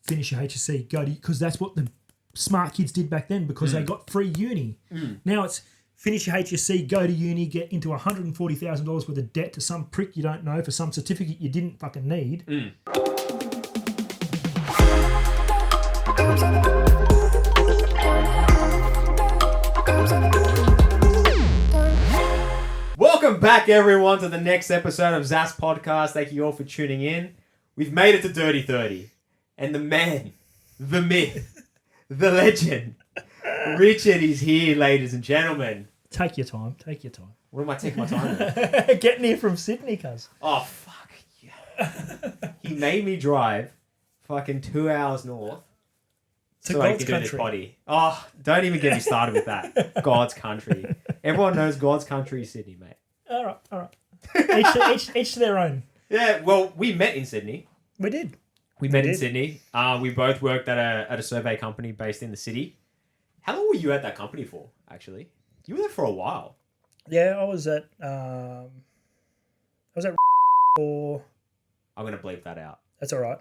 finish your HSC, go to, because that's what the smart kids did back then, because they got free uni. Now it's finish your HSC, go to uni, get into $140,000 worth of debt to some prick you don't know for some certificate you didn't fucking need. Welcome back, everyone, to the next episode of Zas Podcast. Thank you all for tuning in. We've made it to Dirty 30. And the man, the myth, the legend, Richard is here, ladies and gentlemen. Take your time. Take your time. What am I taking my time with? Getting here from Sydney, cuz. Oh, fuck. Yeah. He made me drive fucking 2 hours north To so I God's could do this country. potty. Oh, don't even get me started with that. God's country. Everyone knows God's country is Sydney, mate. All right. Each to their own. Yeah, well, we met in Sydney. We did. We met in did. Sydney. We both worked at a survey company based in the city. How long were you at that company for, actually? You were there for a while. Yeah, I was at for. I'm going to bleep that out. That's all right.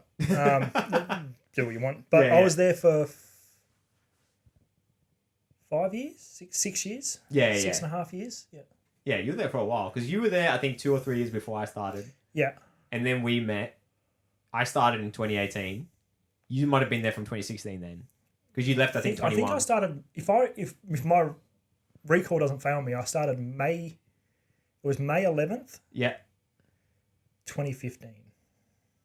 Do what you want. But Yeah, I yeah. was there for 5 years, six years. Yeah, yeah. 6.5 years. Yeah. Yeah, you were there for a while. Because you were there, I think, 2 or 3 years before I started. Yeah. And then we met. I started in 2018. You might have been there from 2016 then. Because you left, I think, 21. I think I started. If my recall doesn't fail me, I started May. It was May 11th, Yeah. 2015.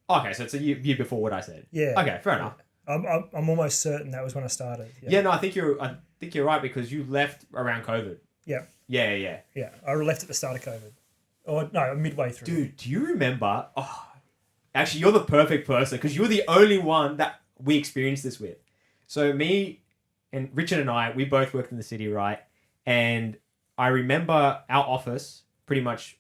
Okay, so it's a year before what I said. Yeah. Okay, fair enough. I'm almost certain that was when I started. Yeah, no, I think you're right because you left around COVID. Yeah. Yeah. Yeah. I left at the start of COVID. Or no, midway through. Dude, do you remember? Oh, actually, you're the perfect person because you're the only one that we experienced this with. So me and Richard and I, we both worked in the city, right? And I remember our office pretty much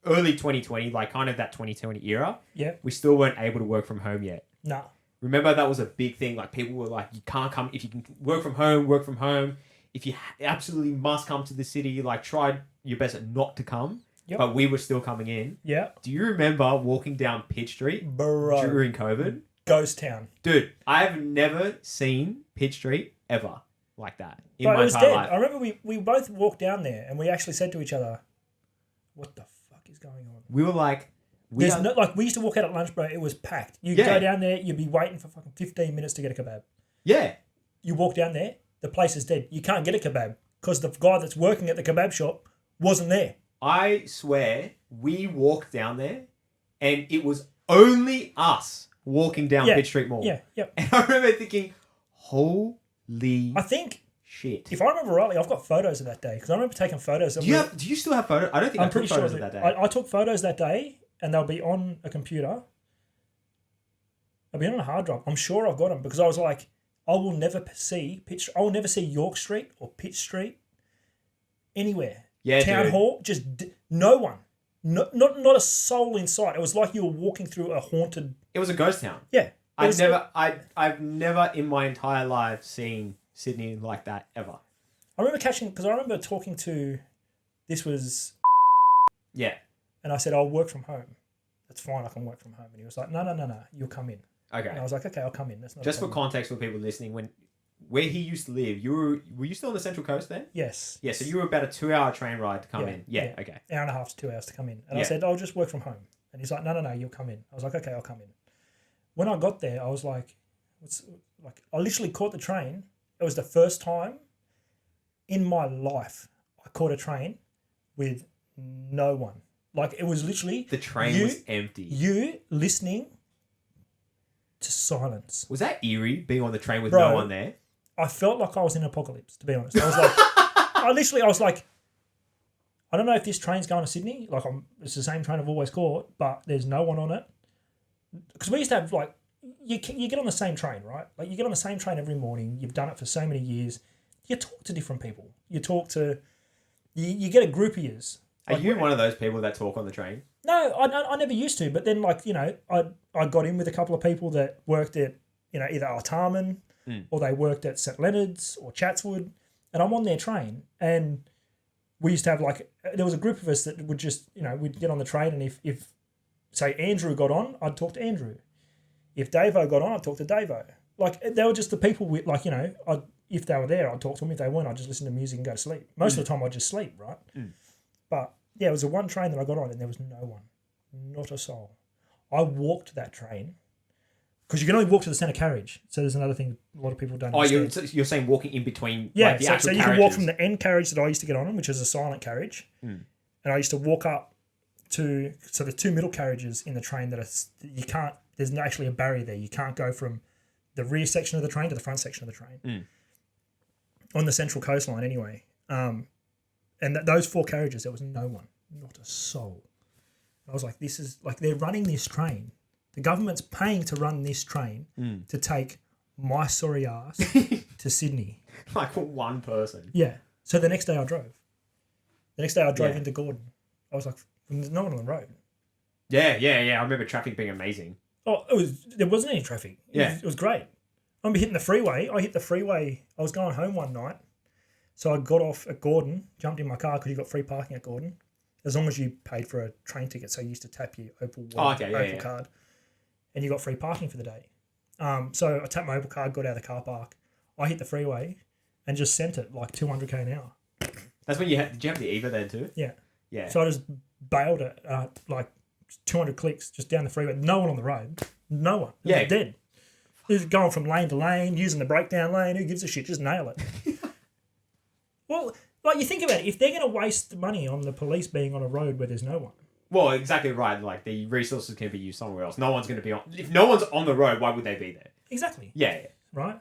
early 2020, like kind of that 2020 era. Yeah. We still weren't able to work from home yet. No. Remember that was a big thing. Like people were like, you can't come if you can work from home, work from home. If you absolutely must come to the city, like try your best not to come. Yep. But we were still coming in. Yeah. Do you remember walking down Pitt Street Bro. during COVID? Ghost town. Dude, I have never seen Pitt Street ever like that in But my it was entire dead. life. I remember we both walked down there and we actually said to each other, "What the fuck is going on?" We were like, We used to walk out at lunch, bro. It was packed. You Yeah. go down there, you'd be waiting for fucking 15 minutes to get a kebab. yeah, You walk down there, the place is dead. You can't get a kebab because the guy that's working at the kebab shop wasn't there. I swear we walked down there and it was only us walking down Yeah. Pitt Street Mall. Yeah. And I remember thinking, holy I think, shit. if I remember rightly, I've got photos of that day because I remember taking photos. Do you still have photos? I don't think I I'm took pretty sure photos of that day. I took photos that day and they'll be on a computer. They'll be on a hard drive. I'm sure I've got them because I was like, I will never see York Street or Pitt Street anywhere. Yeah, Town dude. Hall, just no one. Not a soul in sight. It was like you were walking through a haunted... It was a ghost town. Yeah. I've never in my entire life seen Sydney like that ever. I remember because I remember talking to... This was... Yeah. And I said, I'll work from home. That's fine, I can work from home. And he was like, no, you'll come in. Okay. And I was like, okay, I'll come in. That's not Just a for problem. context for people listening, where he used to live, were you still on the Central Coast then? Yes. Yeah, so you were about a 2-hour train ride to come Yeah, in. Yeah, yeah. okay. Hour and a half to 2 hours to come in. And I Yeah. said, I'll just work from home. And he's like, no, you'll come in. I was like, okay, I'll come in. When I got there, I was like, I literally caught the train. It was the first time in my life I caught a train with no one. Like, it was literally... The train was empty. You listening to silence. Was that eerie, being on the train with Bro. no one there? I felt like I was in apocalypse, to be honest. I was like... I was like... I don't know if this train's going to Sydney. Like, it's the same train I've always caught, but there's no one on it. Because we used to have, like... You get on the same train, right? Like, you get on the same train every morning. You've done it for so many years. You talk to different people. You talk to... You get a group of yous. Are Like, you one of those people that talk on the train? No, I never used to. But then, like, you know, I got in with a couple of people that worked at, you know, either Artarmon or they worked at St Leonard's or Chatswood. And I'm on their train. And we used to have, like, there was a group of us that would just, you know, we'd get on the train. And if say, Andrew got on, I'd talk to Andrew. If Davo got on, I'd talk to Davo. Like, they were just the people with, like, you know, if they were there, I'd talk to them. If they weren't, I'd just listen to music and go to sleep. Most of the time, I'd just sleep, right? But, yeah, it was the one train that I got on and there was no one. Not a soul. I walked that train because you can only walk to the centre carriage. So there's another thing a lot of people don't understand. You're saying walking in between Yeah, the so actual you carriages. can walk from the end carriage that I used to get on, which is a silent carriage. And I used to walk up to, so the two middle carriages in the train that you can't, there's actually a barrier there. You can't go from the rear section of the train to the front section of the train. On the central coastline anyway. And those four carriages, there was no one, not a soul. I was like, this is, like, they're running this train. The government's paying to run this train to take my sorry ass to Sydney. Like for one person. Yeah. So the next day I drove. The next day I drove into Gordon. I was like, there's no one on the road. Yeah. I remember traffic being amazing. Oh, there wasn't any traffic. It was great. I remember hitting the freeway. I hit the freeway. I was going home one night. So I got off at Gordon, jumped in my car because you got free parking at Gordon. As long as you paid for a train ticket. So you used to tap your Opal card. And you got free parking for the day. So I tapped my Opal card, got out of the car park. I hit the freeway and just sent it like 200k an hour. That's when did you have the Eva then too? Yeah. Yeah. So I just bailed it like 200 clicks just down the freeway. No one on the road. No one. It was dead. It was going from lane to lane, using the breakdown lane. Who gives a shit? Just nail it. Well, like, you think about it. If they're going to waste money on the police being on a road where there's no one. Well, exactly right. Like, the resources can be used somewhere else. No one's going to be on... If no one's on the road, why would they be there? Exactly. Yeah. Right?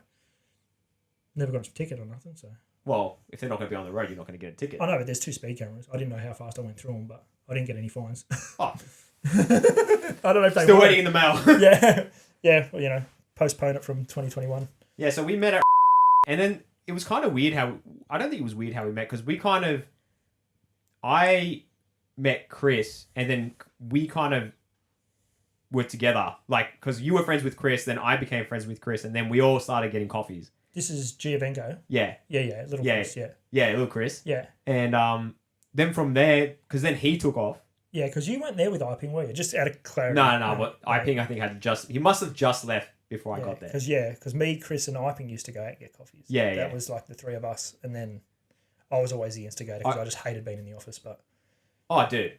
Never got a ticket or nothing, so... Well, if they're not going to be on the road, you're not going to get a ticket. I know, but there's 2 speed cameras. I didn't know how fast I went through them, but I didn't get any fines. Oh. I don't know if they Still waiting in the mail. Yeah. Yeah, well, you know, postpone it from 2021. Yeah, so we met at... And then it was kind of weird how... I don't think it was weird how we met, because we kind of... I met Chris, and then we kind of were together. Like, because you were friends with Chris, then I became friends with Chris, and then we all started getting coffees. This is Giovenco. Yeah. Yeah, little Chris, yeah. Yeah, little Chris. Yeah. And then from there, because then he took off. Yeah, because you weren't there with Iping, were you? Just out of clarity. No, but Iping, I think, he must have just left before I got there. Because me, Chris, and Iping used to go out and get coffees. That was like the 3 of us, and then I was always the instigator because I just hated being in the office. But oh, dude,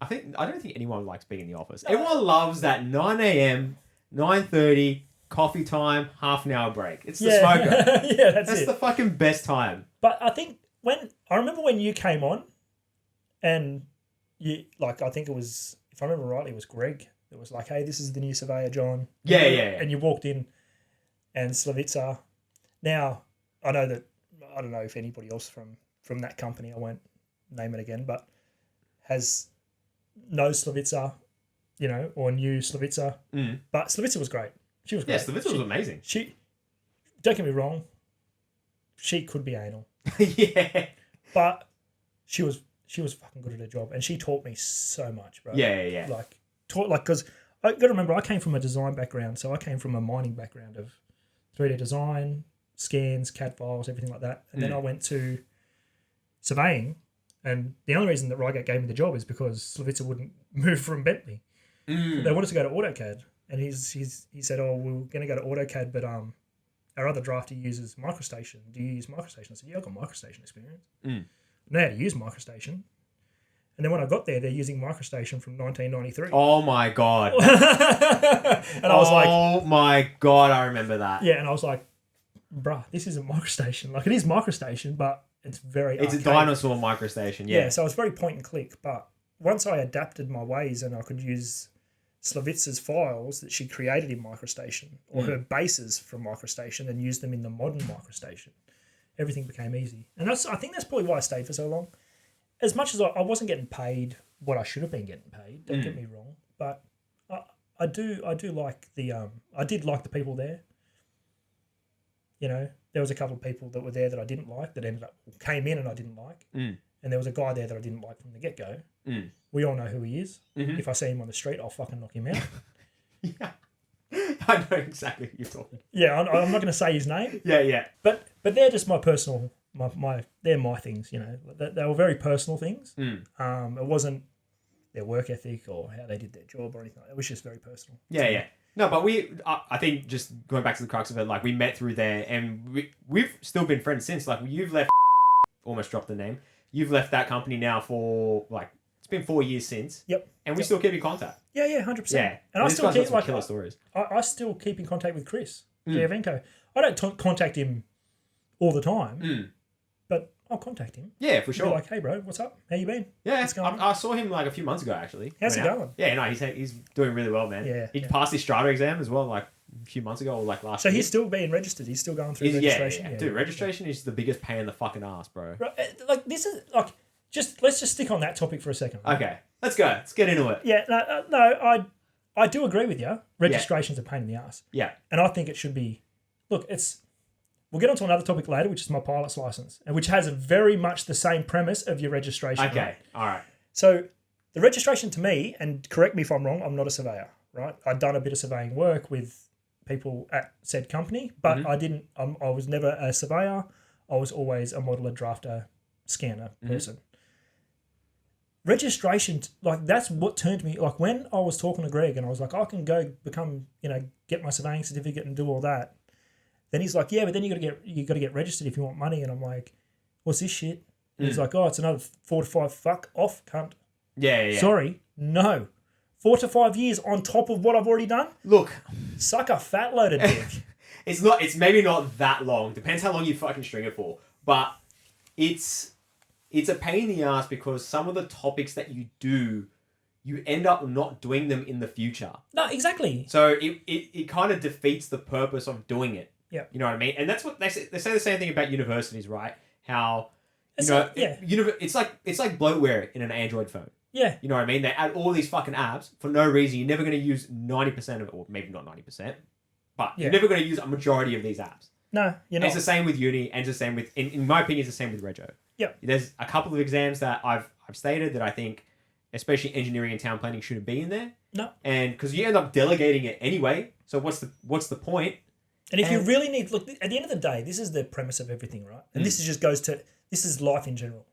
I don't think anyone likes being in the office. Everyone loves that 9 a.m., 9:30 coffee time, half an hour break. It's the smoker. Yeah, that's it. That's the fucking best time. But I think I remember when you came on, and you, like, I think it was, if I remember rightly, it was Greg that was like, "Hey, this is the new surveyor, John." Yeah. And you walked in, and Slavica. Now I know that, I don't know if anybody else from that company, I won't name it again, but knows Slavica, you know, or knew Slavica. But Slavica was great. She was great. Yeah, Slavica was amazing. She, don't get me wrong, she could be anal. Yeah. But she was fucking good at her job, and she taught me so much, bro. Yeah. Because I got to remember, I came from a design background, so I came from a mining background of 3D design, scans, CAD files, everything like that. And then I went to surveying, and the only reason that Rygate gave me the job is because Slavica wouldn't move from Bentley. They wanted to go to AutoCAD, and he said, "Oh, we're going to go to AutoCAD, but our other drafter uses MicroStation. Do you use MicroStation?" I said, "Yeah, I've got MicroStation experience. I know how to use MicroStation." And then when I got there, they're using MicroStation from 1993. Oh my God. And I was like, oh my God, I remember that. yeah, and I was like, bruh, this isn't MicroStation. Like, it is MicroStation, but it's very It's archaic. a dinosaur MicroStation, yeah. So it's very point and click. But once I adapted my ways and I could use Slavica's files that she created in MicroStation, or her bases from MicroStation, and use them in the modern MicroStation, everything became easy. And I think that's probably why I stayed for so long. As much as I wasn't getting paid what I should have been getting paid, don't get me wrong, but I do like I did like the people there. You know, there was a couple of people that were there that I didn't like that came in and I didn't like. And there was a guy there that I didn't like from the get-go. We all know who he is. If I see him on the street, I'll fucking knock him out. Yeah. I know exactly what you're talking. Yeah, I'm not going to say his name. Yeah. But they're just my personal, they're my things, you know. They were very personal things. It wasn't their work ethic or how they did their job or anything like that. It was just very personal. Yeah. No, but I think just going back to the crux of it, like we met through there, and we've still been friends since. Like you've left, almost dropped the name. You've left that company now for like it's been 4 years since. Yep. And we still keep in contact. Yeah, 100%. Yeah. And I still keep like killer stories. I still keep in contact with Chris Giovenco. I don't contact him all the time, but I'll contact him. Yeah, for sure. Be like, hey, bro, what's up? How you been? Yeah, What's going on? I saw him like a few months ago actually. How's it going? Yeah, no, he's doing really well, man. Yeah, He yeah. passed his Strata exam as well, like a few months ago or like last So year. he's still being registered. He's still going through Yeah, registration. yeah. Dude, registration is the biggest pain in the fucking ass, bro. Right, like this is like let's just stick on that topic for a second. Right? Okay, let's go. Let's get into it. Yeah, no, I do agree with you. Registration's a pain in the ass, Yeah. and I think it should be. Look, we'll get onto another topic later, which is my pilot's license, and which has very much the same premise of your registration. Okay. Right? All right. So the registration to me, and correct me if I'm wrong, I'm not a surveyor, right? I'd done a bit of surveying work with people at said company, but I didn't. I was never a surveyor. I was always a modeler, drafter, scanner person. Registration, like that's what turned me. Like when I was talking to Greg, and I was like, I can go become, get my surveying certificate and do all that. Then he's like, yeah, but then you got to get registered if you want money. And I'm like, what's this shit? And he's like, oh, it's another 4 to 5. Fuck off, cunt. Yeah. Sorry, no. 4 to 5 years on top of what I've already done. Look, Suck a fat load of dick. it's maybe not that long. Depends how long you fucking string it for. But it's a pain in the ass because some of the topics that you do, you end up not doing them in the future. No, exactly. So it kind of defeats the purpose of doing it. Yeah. You know what I mean? And that's what they say the same thing about universities, right? How It's it's like bloatware in an Android phone. Yeah. You know what I mean? They add all these fucking apps for no reason. You're never going to use 90% of it, or maybe not 90%, but you're never going to use a majority of these apps. No, you're not. It's the same with uni, and it's the same with, in my opinion, it's the same with Rego. Yep. There's a couple of exams that I've stated that I think, especially engineering and town planning, shouldn't be in there. No. And because you end up delegating it anyway, so what's the point? And if you really need, look, at the end of the day, this is the premise of everything, right? And this is life in general.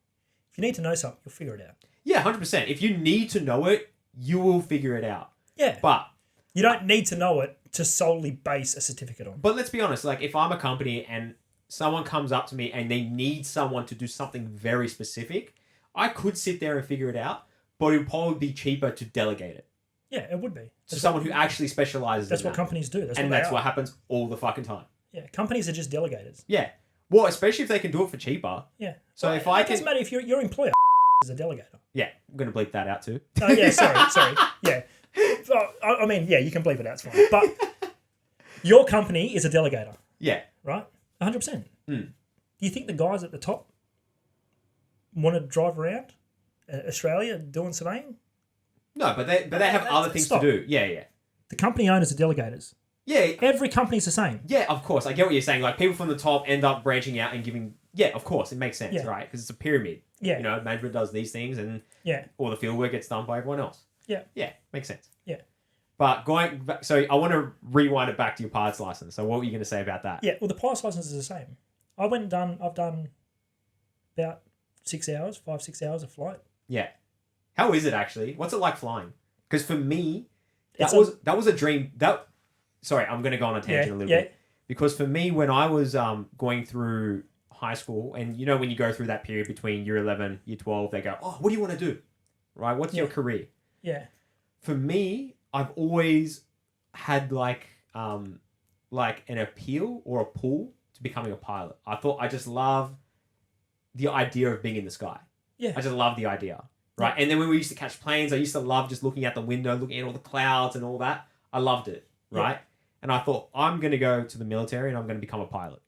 If you need to know something, you'll figure it out. Yeah, 100%. If you need to know it, you will figure it out. Yeah. But you don't need to know it to solely base a certificate on. But let's be honest, like if I'm a company and someone comes up to me and they need someone to do something very specific, I could sit there and figure it out, but it would probably be cheaper to delegate it. Yeah, it would be. To someone who actually specializes That's in what companies do. and that's what happens all the fucking time. Yeah, companies are just delegators. Yeah. Well, especially if they can do it for cheaper. Yeah. So if I it doesn't matter if your employer is a delegator. Yeah, I'm going to bleep that out too. Oh, yeah, sorry. Yeah. I mean, yeah, you can bleep it out, it's fine. But your company is a delegator, Yeah. right? 100%. Do you think the guys at the top want to drive around Australia doing surveying? No, but they have other things to do. Yeah. The company owners are delegators. Yeah. Every company's the same. Yeah, of course. I get what you're saying. Like, people from the top end up branching out and giving... Yeah, of course. It makes sense, right? Because it's a pyramid. Yeah. You know, management does these things and Yeah. all the field work gets done by everyone else. Yeah. Yeah, makes sense. Yeah. But going back... So, I want to rewind it back to your pilot's license. So, what were you going to say about that? Yeah, well, the pilot's license is the same. I've done about 5-6 hours of flight. Yeah. How is it, actually? What's it like flying? Because for me, that It's was a dream... Sorry, I'm going to go on a tangent a little bit. Because for me, when I was going through high school, and you know when you go through that period between year 11, year 12, they go, oh, what do you want to do? Right? What's your career? Yeah. For me, I've always had like an appeal or a pull to becoming a pilot. I just love the idea of being in the sky. Yeah. I just love the idea. Right? And then when we used to catch planes, I used to love just looking out the window, looking at all the clouds and all that. I loved it. Right? Yeah. And I thought, I'm going to go to the military and I'm going to become a pilot.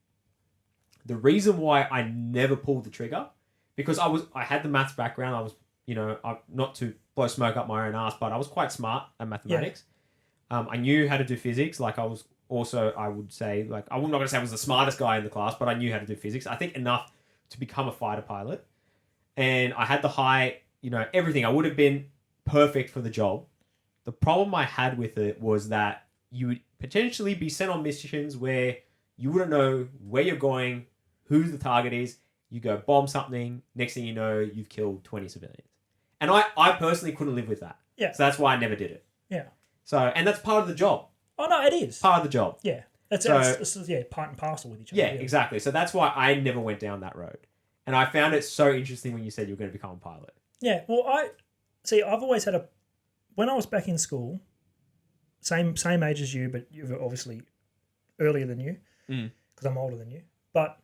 The reason why I never pulled the trigger, because I had the maths background. I was, not to blow smoke up my own ass, but I was quite smart at mathematics. Yeah. I knew how to do physics. Like I was also, I would say, like, I'm not going to say I was the smartest guy in the class, but I knew how to do physics. I think enough to become a fighter pilot. And I had the high, everything. I would have been perfect for the job. The problem I had with it was that you would potentially be sent on missions where you wouldn't know where you're going, who the target is. You go bomb something. Next thing you know, you've killed 20 civilians. And I personally couldn't live with that. Yeah. So that's why I never did it. Yeah. So, and that's part of the job. Oh no, it is. Part of the job. Yeah, it's part and parcel with each other. Yeah, exactly. So that's why I never went down that road. And I found it so interesting when you said you were going to become a pilot. Yeah, well, I've always had when I was back in school, same age as you, but you're obviously earlier than you, because I'm older than you. But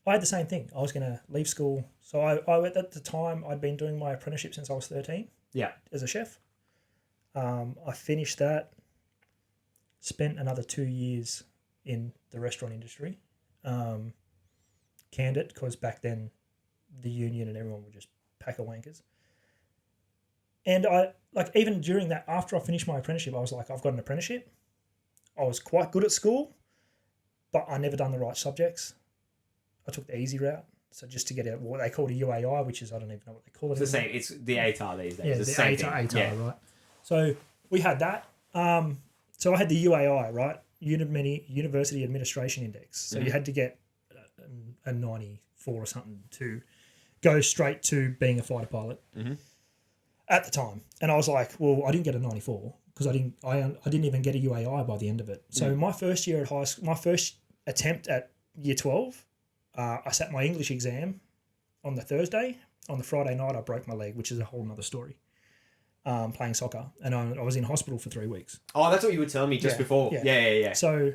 I had the same thing. I was going to leave school. So I at the time, I'd been doing my apprenticeship since I was 13. Yeah. As a chef. I finished that, spent another 2 years in the restaurant industry. Canned it because back then the union and everyone were just pack of wankers. And even during that, after I finished my apprenticeship, I was like, I've got an apprenticeship. I was quite good at school, but I never done the right subjects. I took the easy route. So just to get out what they call a UAI, which is, I don't even know what they call it. It's the same. It's the ATAR these days. Yeah, it's the same ATAR, thing. right? So we had that. So I had the UAI, right? University Administration Index. So you had to get a 94 or something to go straight to being a fighter pilot at the time. And I was like, well, I didn't get a 94 because I didn't even get a UAI by the end of it. So my first year at high school, my first attempt at year 12, I sat my English exam on the Thursday. On the Friday night, I broke my leg, which is a whole nother story. Playing soccer, and I was in hospital for 3 weeks. Oh, that's what you were telling me just before. Yeah. So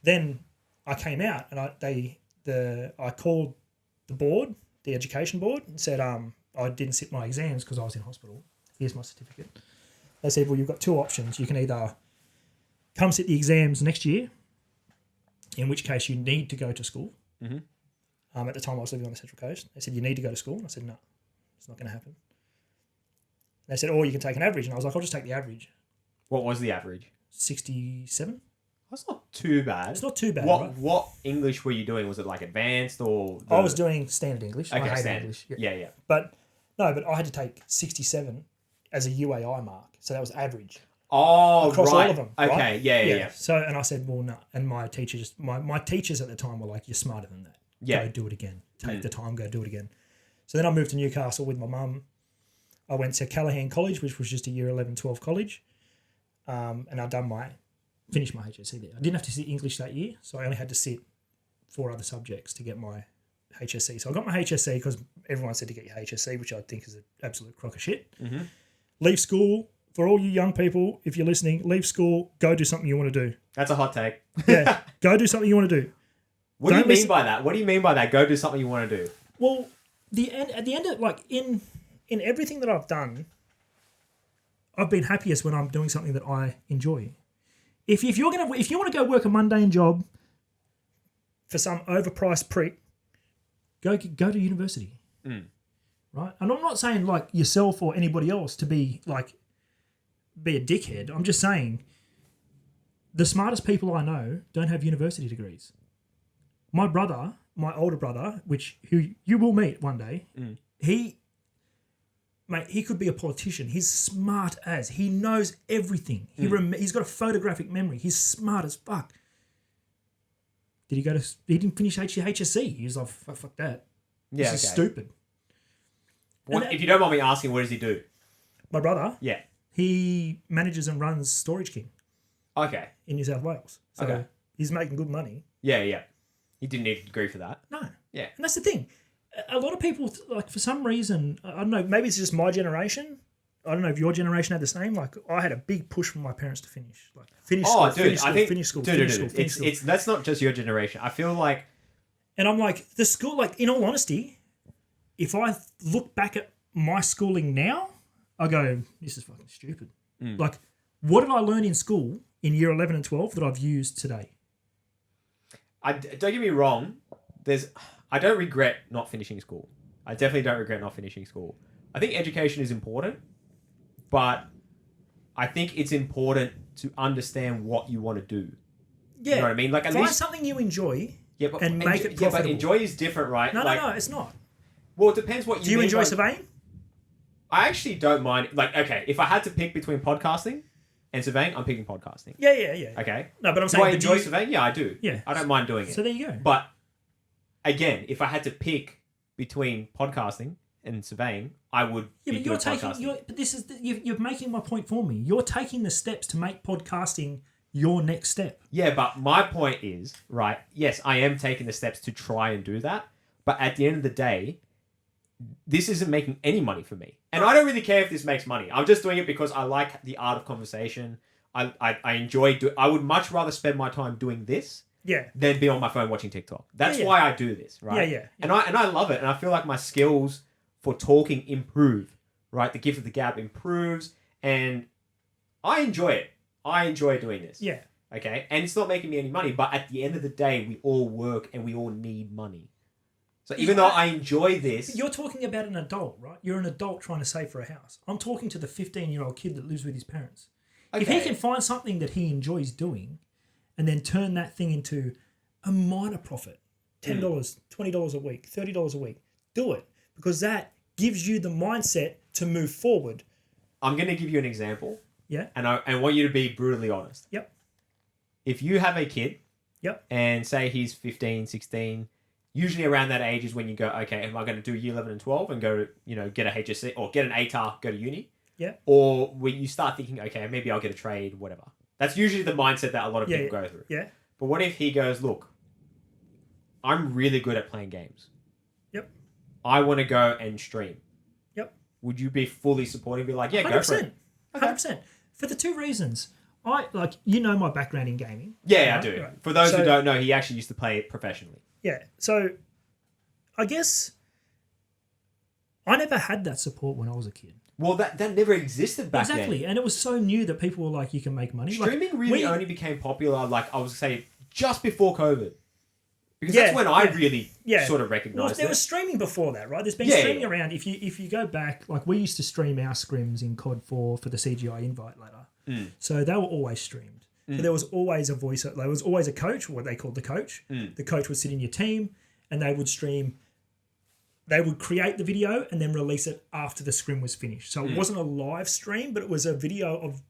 then I came out, and I called the board, the education board, and said I didn't sit my exams because I was in hospital. Here's my certificate. They said, well, you've got two options. You can either come sit the exams next year, in which case you need to go to school. At the time I was living on the Central Coast. They said, you need to go to school. And I said, no, it's not going to happen. They said, you can take an average. And I was like, I'll just take the average. What was the average? 67. That's not too bad. It's not too bad, What right? What English were you doing? Was it like advanced or... I was doing standard English. Okay, I hate standard. English. Yeah. But I had to take 67 as a UAI mark. So that was average. Oh, across right. all of them. Okay, right? yeah. So, and I said, well, no. And my teachers, my teachers at the time were like, you're smarter than that. Yeah. Go do it again. Take the time, go do it again. So then I moved to Newcastle with my mum. I went to Callaghan College, which was just a year 11, 12 college. And finished my HSC there. I didn't have to sit English that year, so I only had to sit 4 other subjects to get my HSC. So I got my HSC because everyone said to get your HSC, which I think is an absolute crock of shit. Leave school. For all you young people, if you're listening, leave school, go do something you want to do. That's a hot take. Yeah, go do something you want to do. What do you mean by that? What do you mean by that? Go do something you want to do. Well, at the end of, like, in everything that I've done, I've been happiest when I'm doing something that I enjoy. If you want to go work a mundane job for some overpriced prick, go to university. Right? And I'm not saying like yourself or anybody else to be a dickhead. I'm just saying the smartest people I know don't have university degrees. My brother, my older brother, who you will meet one day, he could be a politician. He's smart as. He knows everything. He's got a photographic memory. He's smart as fuck. He didn't finish HSC. He was like, fuck that. Yeah, this is stupid. If you don't mind me asking, what does he do? My brother? Yeah. He manages and runs Storage King. Okay. In New South Wales. So he's making good money. Yeah. He didn't need a degree for that. No. Yeah. And that's the thing. A lot of people, like, for some reason, I don't know, maybe it's just my generation. I don't know if your generation had the same. Like, I had a big push from my parents to finish. Like, finish school. That's not just your generation. I feel like... And I'm like, the school, like, in all honesty, if I look back at my schooling now, I go, this is fucking stupid. Like, what did I learn in school in year 11 and 12 that I've used today? Don't get me wrong. I don't regret not finishing school. I definitely don't regret not finishing school. I think education is important, but I think it's important to understand what you want to do. Yeah. You know what I mean? Like, at find least something you enjoy but and make it profitable. Yeah, but enjoy is different, right? No, it's not. Well, it depends what you mean. Do you enjoy surveying? I actually don't mind. Like, okay, if I had to pick between podcasting and surveying, I'm picking podcasting. Yeah. Okay. No, but I'm do saying... I enjoy surveying? Yeah, I do. Yeah. I don't mind doing it. So there you go. But, again, if I had to pick between podcasting and surveying, I would be doing podcasting. But this is... You're making my point for me. You're taking the steps to make podcasting your next step. Yeah, but my point is, right, yes, I am taking the steps to try and do that. But at the end of the day, this isn't making any money for me. And I don't really care if this makes money. I'm just doing it because I like the art of conversation. I enjoy I would much rather spend my time doing this Yeah. than be on my phone watching TikTok. That's Yeah. why I do this, right? Yeah. And I love it. And I feel like my skills for talking improve, right? The gift of the gab improves. And I enjoy it. I enjoy doing this. Yeah. Okay? And it's not making me any money. But at the end of the day, we all work and we all need money. So even though I enjoy this... You're talking about an adult, right? You're an adult trying to save for a house. I'm talking to the 15-year-old kid that lives with his parents. Okay. If he can find something that he enjoys doing and then turn that thing into a minor profit, $10, $20 a week, $30 a week, do it. Because that gives you the mindset to move forward. I'm going to give you an example. Yeah. And I want you to be brutally honest. Yep. If you have a kid... Yep. And say he's 15, 16... Usually around that age is when you go, okay, am I going to do year 11 and 12 and go to, get a HSC or get an ATAR, go to uni? Yeah. Or when you start thinking, okay, maybe I'll get a trade, whatever. That's usually the mindset that a lot of people go through. Yeah. But what if he goes, look, I'm really good at playing games. Yep. I want to go and stream. Yep. Would you be fully supporting, be like, yeah, 100%. go for it? 100%. For the two reasons. My background in gaming. Yeah, right? I do. Right. For those who don't know, he actually used to play it professionally. Yeah. So, I guess I never had that support when I was a kid. Well, that never existed back then. Exactly. And it was so new that people were like, you can make money. Streaming really only became popular, like I would say, just before COVID. Because that's when I really sort of recognized there it. was streaming before that, right? There's been streaming around. If you go back, like we used to stream our scrims in COD 4 for the CGI invite ladder. So they were always streamed. So there was always a voice. There was always a coach, what they called the coach. The coach would sit in your team and they would stream. They would create the video and then release it after the scrim was finished. So it wasn't a live stream, but it was a video of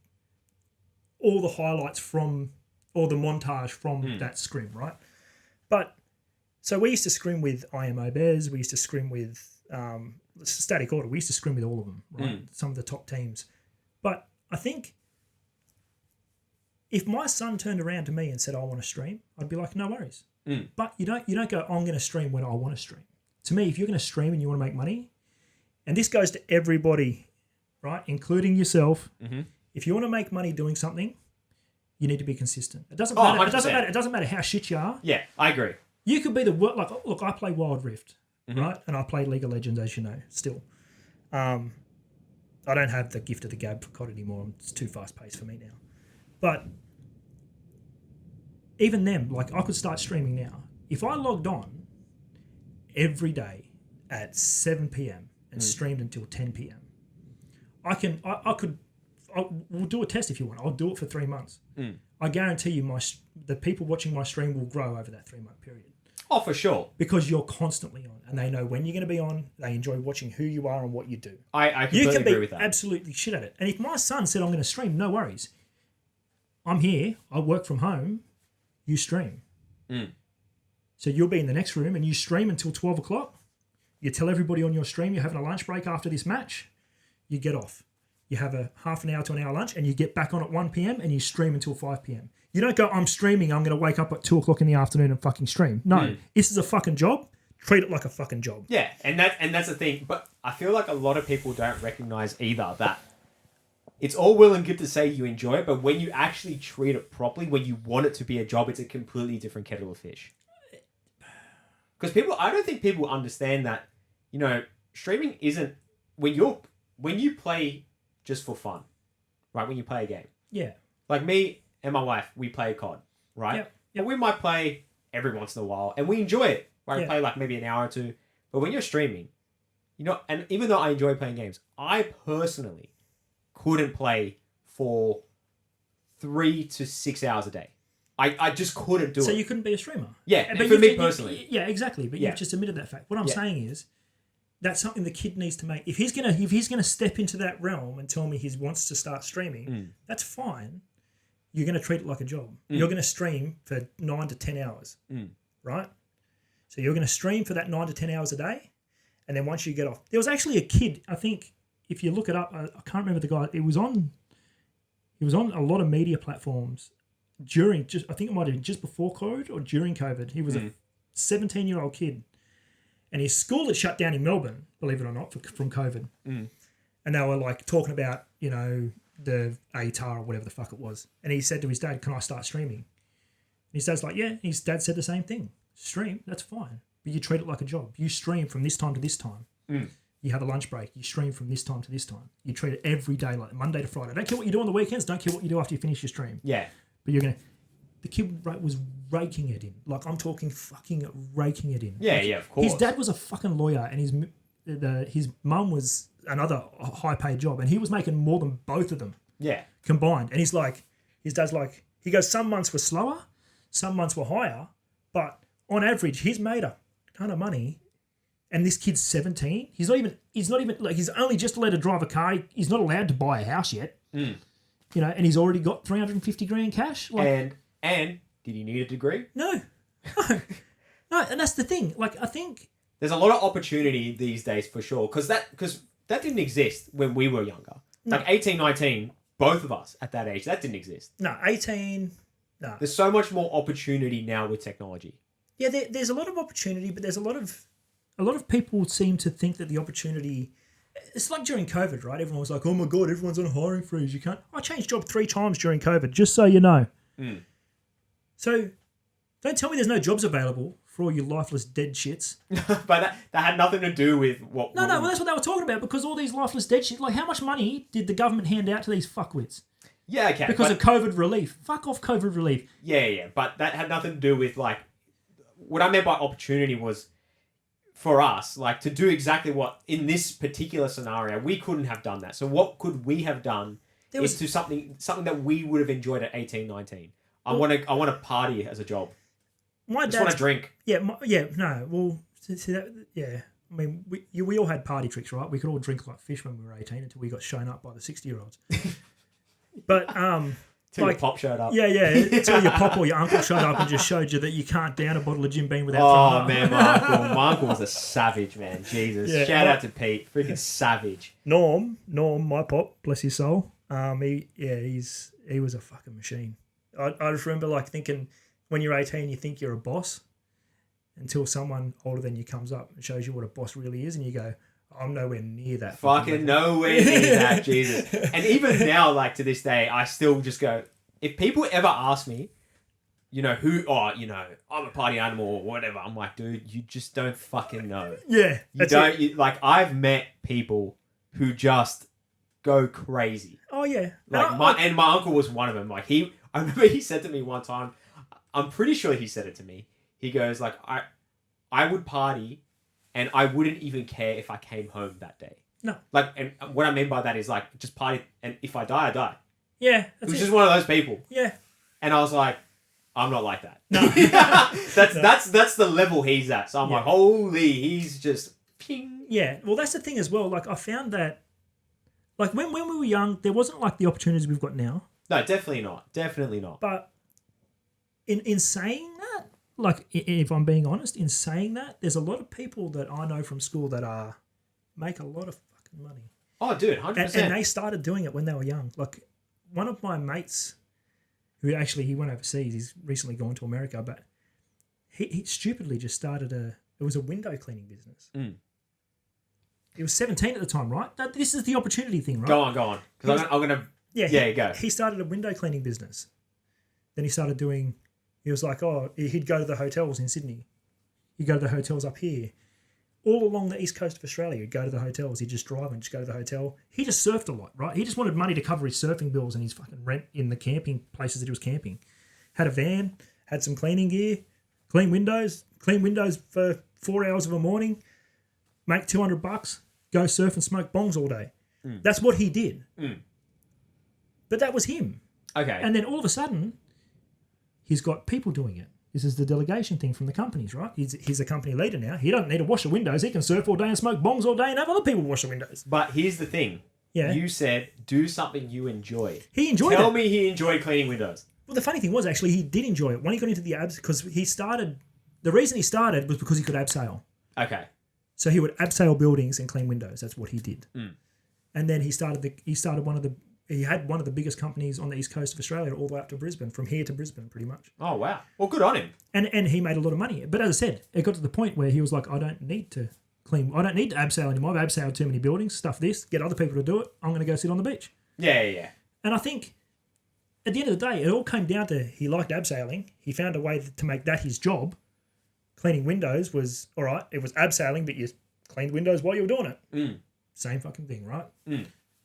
all the highlights from, or the montage from that scrim, right? But, so we used to scrim with IMO Bears, we used to scrim with Static Order, we used to scrim with all of them, right? Some of the top teams. But I think if my son turned around to me and said, I want to stream, I'd be like, no worries. But you don't go, I'm going to stream when I want to stream. To me, if you're going to stream and you want to make money, and this goes to everybody, right, including yourself, if you want to make money doing something, you need to be consistent. It doesn't matter. 100%. It doesn't matter how shit you are. Yeah, I agree. You could be look, I play Wild Rift, right, and I play League of Legends, as you know. Still, I don't have the gift of the gab for COD anymore. It's too fast paced for me now. But even them, like I could start streaming now. If I logged on every day at 7 p.m. and streamed until 10 p.m. We'll do a test if you want. I'll do it for 3 months. I guarantee you the people watching my stream will grow over that 3-month period. Oh, for sure. Because you're constantly on and they know when you're going to be on. They enjoy watching who you are and what you do. I completely agree with that. Absolutely shit at it. And if my son said, I'm going to stream, no worries. I'm here. I work from home. You stream. So you'll be in the next room and you stream until 12 o'clock. You tell everybody on your stream you're having a lunch break after this match. You get off. You have a half an hour to an hour lunch and you get back on at 1 p.m. and you stream until 5 p.m. You don't go, I'm streaming, I'm going to wake up at 2 o'clock in the afternoon and fucking stream. No, this is a fucking job. Treat it like a fucking job. Yeah, and that's the thing. But I feel like a lot of people don't recognize either that it's all well and good to say you enjoy it, but when you actually treat it properly, when you want it to be a job, it's a completely different kettle of fish. Because I don't think people understand that, streaming isn't when you play just for fun, right? When you play a game. Yeah. Like me and my wife, we play COD, right? Yep. And we might play every once in a while and we enjoy it, right? We play like maybe an hour or two. But when you're streaming, and even though I enjoy playing games, I personally couldn't play for 3 to 6 hours a day. I just couldn't do it. So you couldn't be a streamer? Yeah, for me personally. Yeah, exactly. But you've just admitted that fact. What I'm saying is that's something the kid needs to make. If he's gonna step into that realm and tell me he wants to start streaming, that's fine. You're gonna treat it like a job. You're gonna stream for 9 to 10 hours, right? So you're gonna stream for that 9 to 10 hours a day, and then once you get off, there was actually a kid. I think if you look it up, I can't remember the guy. He was on a lot of media platforms. I think it might have been just before COVID or during COVID. He was a 17-year-old kid, and his school had shut down in Melbourne, believe it or not, from COVID. And they were like talking about, the ATAR or whatever the fuck it was. And he said to his dad, "Can I start streaming?" And his dad's like, "Yeah." And his dad said the same thing. "Stream, that's fine. But you treat it like a job. You stream from this time to this time. You have a lunch break. You stream from this time to this time. You treat it every day, like Monday to Friday. Don't care what you do on the weekends. Don't care what you do after you finish your stream." Yeah. But the kid was raking it in. Like, I'm talking fucking raking it in. Yeah, like, yeah, of course. His dad was a fucking lawyer, and his mum was another high-paid job, and he was making more than both of them combined. And his dad's like, he goes, some months were slower, some months were higher, but on average, he's made a ton of money. And this kid's 17. He's not even like, he's only just allowed to drive a car. He's not allowed to buy a house yet. And he's already got 350 grand cash. Like, and did he need a degree? No, and that's the thing. Like, I think there's a lot of opportunity these days for sure, because that didn't exist when we were younger. No. Like 18, 19, both of us at that age, that didn't exist. No, 18. No. There's so much more opportunity now with technology. Yeah, there's a lot of opportunity, but there's a lot of people seem to think that the opportunity. It's like during COVID, right? Everyone was like, "Oh my god, everyone's on a hiring freeze. You can't." I changed job 3 times during COVID, just so you know. So, don't tell me there's no jobs available for all you lifeless dead shits. But that had nothing to do with what... No, well, that's what they were talking about, because all these lifeless dead shit, like, how much money did the government hand out to these fuckwits? Yeah, okay. Because of COVID relief. Fuck off COVID relief. Yeah, but that had nothing to do with, like... What I meant by opportunity was, for us, like, to do exactly what, in this particular scenario, we couldn't have done that. So what could we have done is to something that we would have enjoyed at 18, 19. I want to party as a job. I just want to drink. Yeah, no. Well, see that, yeah. I mean, we all had party tricks, right? We could all drink like fish when we were 18 until we got shown up by the 60-year-olds. But Till your pop showed up. Yeah. Until your pop or your uncle showed up and just showed you that you can't down a bottle of Jim Beam without throwing up. Man, my uncle was a savage, man. Jesus. Yeah, Shout out to Pete. Freaking savage. Norm, my pop, bless his soul. He was a fucking machine. I just remember like thinking, when you're 18, you think you're a boss until someone older than you comes up and shows you what a boss really is, and you go, "I'm nowhere near that." Fucking nowhere near that, Jesus. And even now, like to this day, I still just go, if people ever ask me, I'm a party animal or whatever, I'm like, dude, you just don't fucking know. Yeah. I've met people who just go crazy. Oh, yeah. Like my uncle was one of them. Like I remember he said to me one time, I'm pretty sure he said it to me. He goes like, I would party and I wouldn't even care if I came home that day. No. Like, and what I mean by that is like, just party, and if I die, I die. Yeah. He was just one of those people. Yeah. And I was like, I'm not like that. No. That's the level he's at. So I'm like, holy, he's just ping. Yeah. Well, that's the thing as well. Like, I found that, like, when we were young, there wasn't like the opportunities we've got now. No, definitely not. Definitely not. But in saying that, like, if I'm being honest, in saying that, there's a lot of people that I know from school that make a lot of fucking money. Oh, dude, 100%. And they started doing it when they were young. Like, one of my mates, who actually, he went overseas, he's recently gone to America, but he stupidly just started it was a window cleaning business. He was 17 at the time, right? This is the opportunity thing, right? Go on. Because I'm going to... Yeah, go. He started a window cleaning business. Then he started doing... He was like, he'd go to the hotels in Sydney. He'd go to the hotels up here. All along the east coast of Australia, he'd go to the hotels. He'd just drive and just go to the hotel. He just surfed a lot, right? He just wanted money to cover his surfing bills and his fucking rent in the camping places that he was camping. Had a van, had some cleaning gear, clean windows for 4 hours of a morning, make $200, go surf and smoke bongs all day. That's what he did. But that was him. Okay. And then all of a sudden, he's got people doing it. This is the delegation thing from the companies, right? He's a company leader now. He doesn't need to wash the windows. He can surf all day and smoke bongs all day and have other people wash the windows. But here's the thing. Yeah. You said, do something you enjoy. He enjoyed it. Tell me he enjoyed cleaning windows. Well, the funny thing was, actually, he did enjoy it. When he got into the abs, because the reason he started was because he could abseil. Okay. So he would abseil buildings and clean windows. That's what he did. And then he started one of the he had one of the biggest companies on the east coast of Australia all the way up to Brisbane, from here to Brisbane, pretty much. Oh, wow. Well, good on him. And he made a lot of money. But as I said, it got to the point where he was like, I don't need to abseil anymore. I've abseiled too many buildings, stuff this, get other people to do it. I'm going to go sit on the beach. Yeah. And I think at the end of the day, it all came down to he liked abseiling. He found a way to make that his job. Cleaning windows was, all right, it was abseiling, but you cleaned windows while you were doing it. Same fucking thing, right?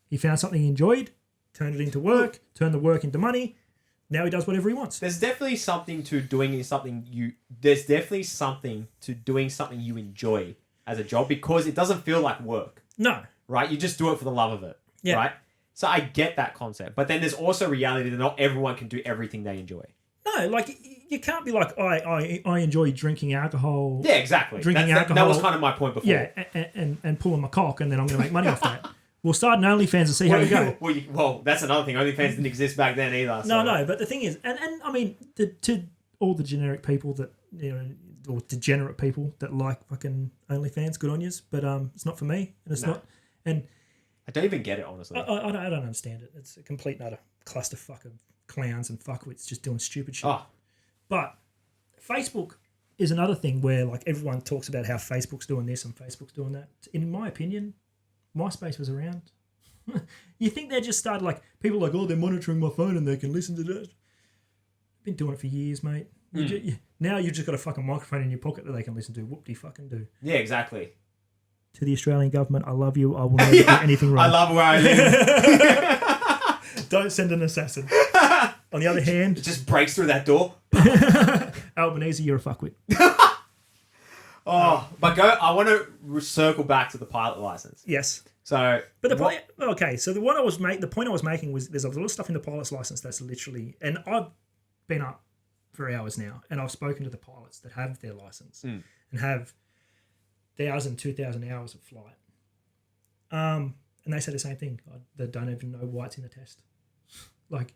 He found something he enjoyed, turned it into work, turned the work into money. Now he does whatever he wants. There's definitely something to doing something you enjoy as a job, because it doesn't feel like work. No. Right? You just do it for the love of it. Yeah. Right? So I get that concept. But then there's also reality that not everyone can do everything they enjoy. No, like you can't be like, I enjoy drinking alcohol. Yeah, exactly. Alcohol. That was kind of my point before. Yeah, and pulling my cock, and then I'm going to make money off that. We'll start an OnlyFans and see how we go. Well, that's another thing. OnlyFans didn't exist back then either. So. No, but the thing is, and I mean, to all the generic people that, or degenerate people that like fucking OnlyFans, good on yous, but it's not for me, and it's not. And I don't even get it, honestly. I don't understand it. It's a complete and utter clusterfuck of clowns and fuckwits just doing stupid shit. Oh. But Facebook is another thing where like everyone talks about how Facebook's doing this and Facebook's doing that. In my opinion, MySpace was around. You think they just started like people are like, oh, they're monitoring my phone and they can listen to that. Been doing it for years, mate. Now you've just got a fucking microphone in your pocket that they can listen to. Whoop-de-fucking do. Yeah, exactly. To the Australian government, I love you. I will never do anything wrong. I love where I live. Don't send an assassin. On the other hand, it just breaks through that door. Albanese, you're a fuckwit. But I want to circle back to the pilot license. Yes. So, but the point I was making was there's a lot of stuff in the pilot's license that's literally, and I've been up for hours now, and I've spoken to the pilots that have their license and have 1,000, 2,000 hours of flight. And they say the same thing. They don't even know why it's in the test. Like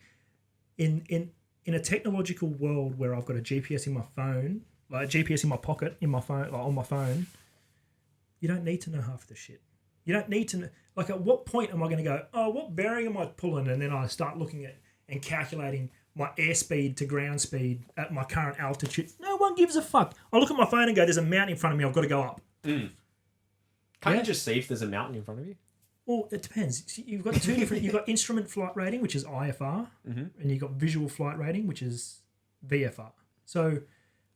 in a technological world where I've got a GPS in my phone, like a GPS in my pocket, in my phone, like on my phone, you don't need to know half the shit. You don't need to know. Like, at what point am I going to go, oh, what bearing am I pulling? And then I start looking at and calculating my airspeed to ground speed at my current altitude. No one gives a fuck. I look at my phone and go, there's a mountain in front of me. I've got to go up. Can't you just see if there's a mountain in front of you? Well, it depends. You've got two different. You've got instrument flight rating, which is IFR, and you've got visual flight rating, which is VFR. So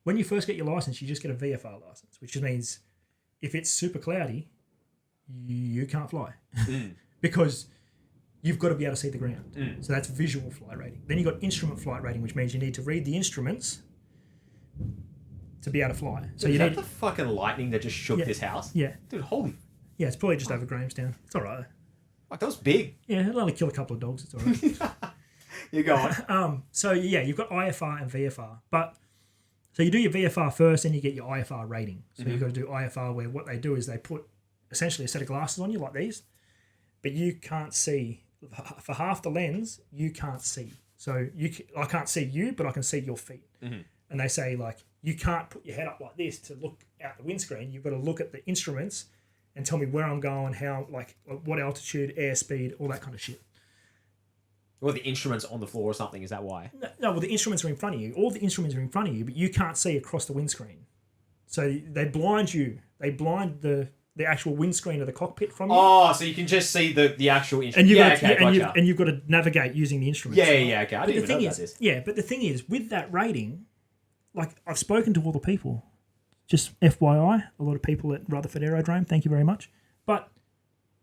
when you first get your license, you just get a VFR license, which means if it's super cloudy, you can't fly because you've got to be able to see the ground. So that's visual flight rating. Then you've got instrument flight rating, which means you need to read the instruments to be able to fly. So Is that the fucking lightning that just shook this house? Yeah. Dude, holy... Yeah, it's probably just over Grahamstown. It's all right. Like, that was big. Yeah, it'll only kill a couple of dogs. It's all right. You go on. So, yeah, you've got IFR and VFR. But, so you do your VFR first, and you get your IFR rating. So you've got to do IFR, where what they do is they put essentially a set of glasses on you like these, but you can't see. For half the lens, you can't see. So I can't see you, but I can see your feet. And they say, like, you can't put your head up like this to look out the windscreen. You've got to look at the instruments and tell me where I'm going, how, like, what altitude, airspeed, all that kind of shit. Or the instruments on the floor or something, is that why? No, well, the instruments are in front of you. All the instruments are in front of you, but you can't see across the windscreen. So they blind you. They blind the actual windscreen of the cockpit from you. Oh, so you can just see the actual instrument. And you've got to navigate using the instruments. Yeah, okay. I didn't even know about this. Yeah, but the thing is, with that rating, like, I've spoken to all the people. Just FYI, a lot of people at Rutherford Aerodrome, thank you very much. But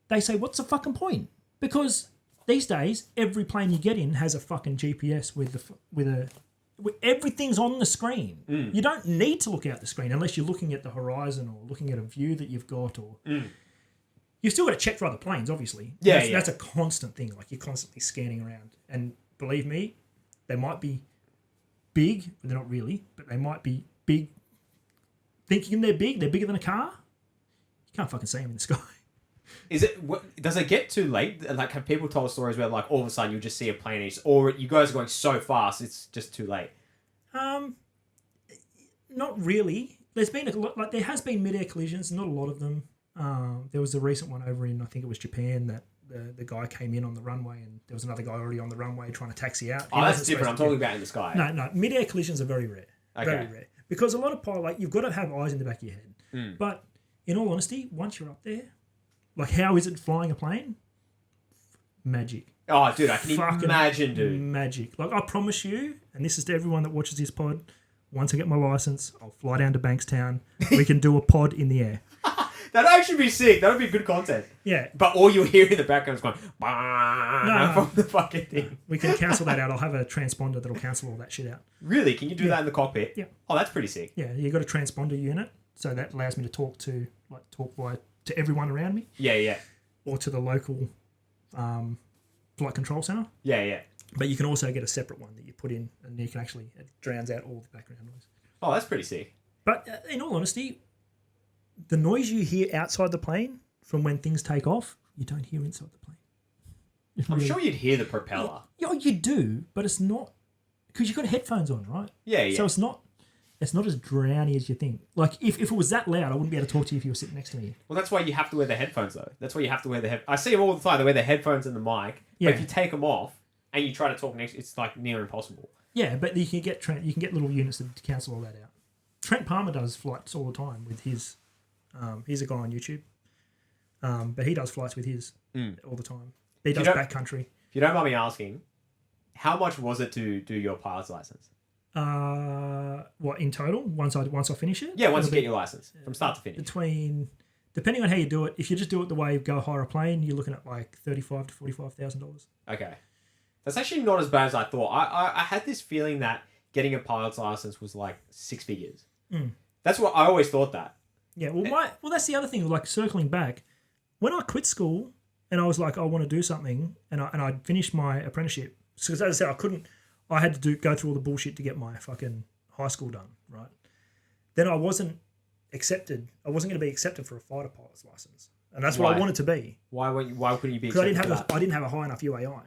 they say, what's the fucking point? Because these days, every plane you get in has a fucking GPS with everything's on the screen. You don't need to look out the screen unless you're looking at the horizon or looking at a view that you've got. Or you've still got to check for other planes, obviously. That's a constant thing. Like, you're constantly scanning around. And believe me, they might be big, but they're not really. But they might be big. Thinking they're big, they're bigger than a car. You can't fucking see them in the sky. Does it get too late? Like, have people told stories where, like, all of a sudden you just see a plane, or you guys are going so fast it's just too late? Not really. There's been a lot, like, there has been mid-air collisions, not a lot of them. There was a recent one over in, I think it was Japan, that the guy came in on the runway and there was another guy already on the runway trying to taxi out. Oh, that's different. I'm talking about in the sky. No, mid-air collisions are very rare. Okay. Very rare. Because a lot of pilot, you've got to have eyes in the back of your head. Mm. But in all honesty, once you're up there, like how is it flying a plane? Magic. Oh, dude, I can Fucking imagine, dude. Magic. Like I promise you, and this is to everyone that watches this pod, once I get my license, I'll fly down to Bankstown. We can do a pod in the air. That'd actually be sick. That would be good content. Yeah. But all you hear in the background is going from the fucking thing. We can cancel that out. I'll have a transponder that'll cancel all that shit out. Really? Can you do that in the cockpit? Yeah. Oh, that's pretty sick. Yeah, you got a transponder unit, so that allows me to talk to everyone around me Yeah. or to the local flight control center. Yeah. But you can also get a separate one that you put in, and you can actually it drowns out all the background noise. Oh, that's pretty sick. But in all honesty, the noise you hear outside the plane from when things take off, you don't hear inside the plane. I'm sure you'd hear the propeller. Yeah, you do, but it's not because you've got headphones on, right? Yeah. So it's not as drowny as you think. Like if it was that loud, I wouldn't be able to talk to you if you were sitting next to me. Well, that's why you have to wear the headphones, though. That's why you have to wear the I see them all the time. They wear the headphones and the mic. Yeah. But if you take them off and you try to talk next, it's like near impossible. Yeah, but you can get little units to cancel all that out. Trent Palmer does flights all the time with his. He's a guy on YouTube, but he does flights with his all the time. He does backcountry. If you don't mind me asking, how much was it to do your pilot's license? What in total? Once I finish it? Yeah, once you get your license from start to finish. Depending on how you do it, if you just do it the way you go hire a plane, you're looking at like $35,000 to $45,000. Okay, that's actually not as bad as I thought. I had this feeling that getting a pilot's license was like 6 figures. That's what I always thought that. Yeah, well, that's the other thing. Like circling back, when I quit school and I was like, I want to do something, and I finished my apprenticeship. So as I said, I had to go through all the bullshit to get my fucking high school done, right? Then I wasn't accepted. I wasn't going to be accepted for a fighter pilot's license, and that's what I wanted to be. Why couldn't you be? Because I didn't have a high enough UAI.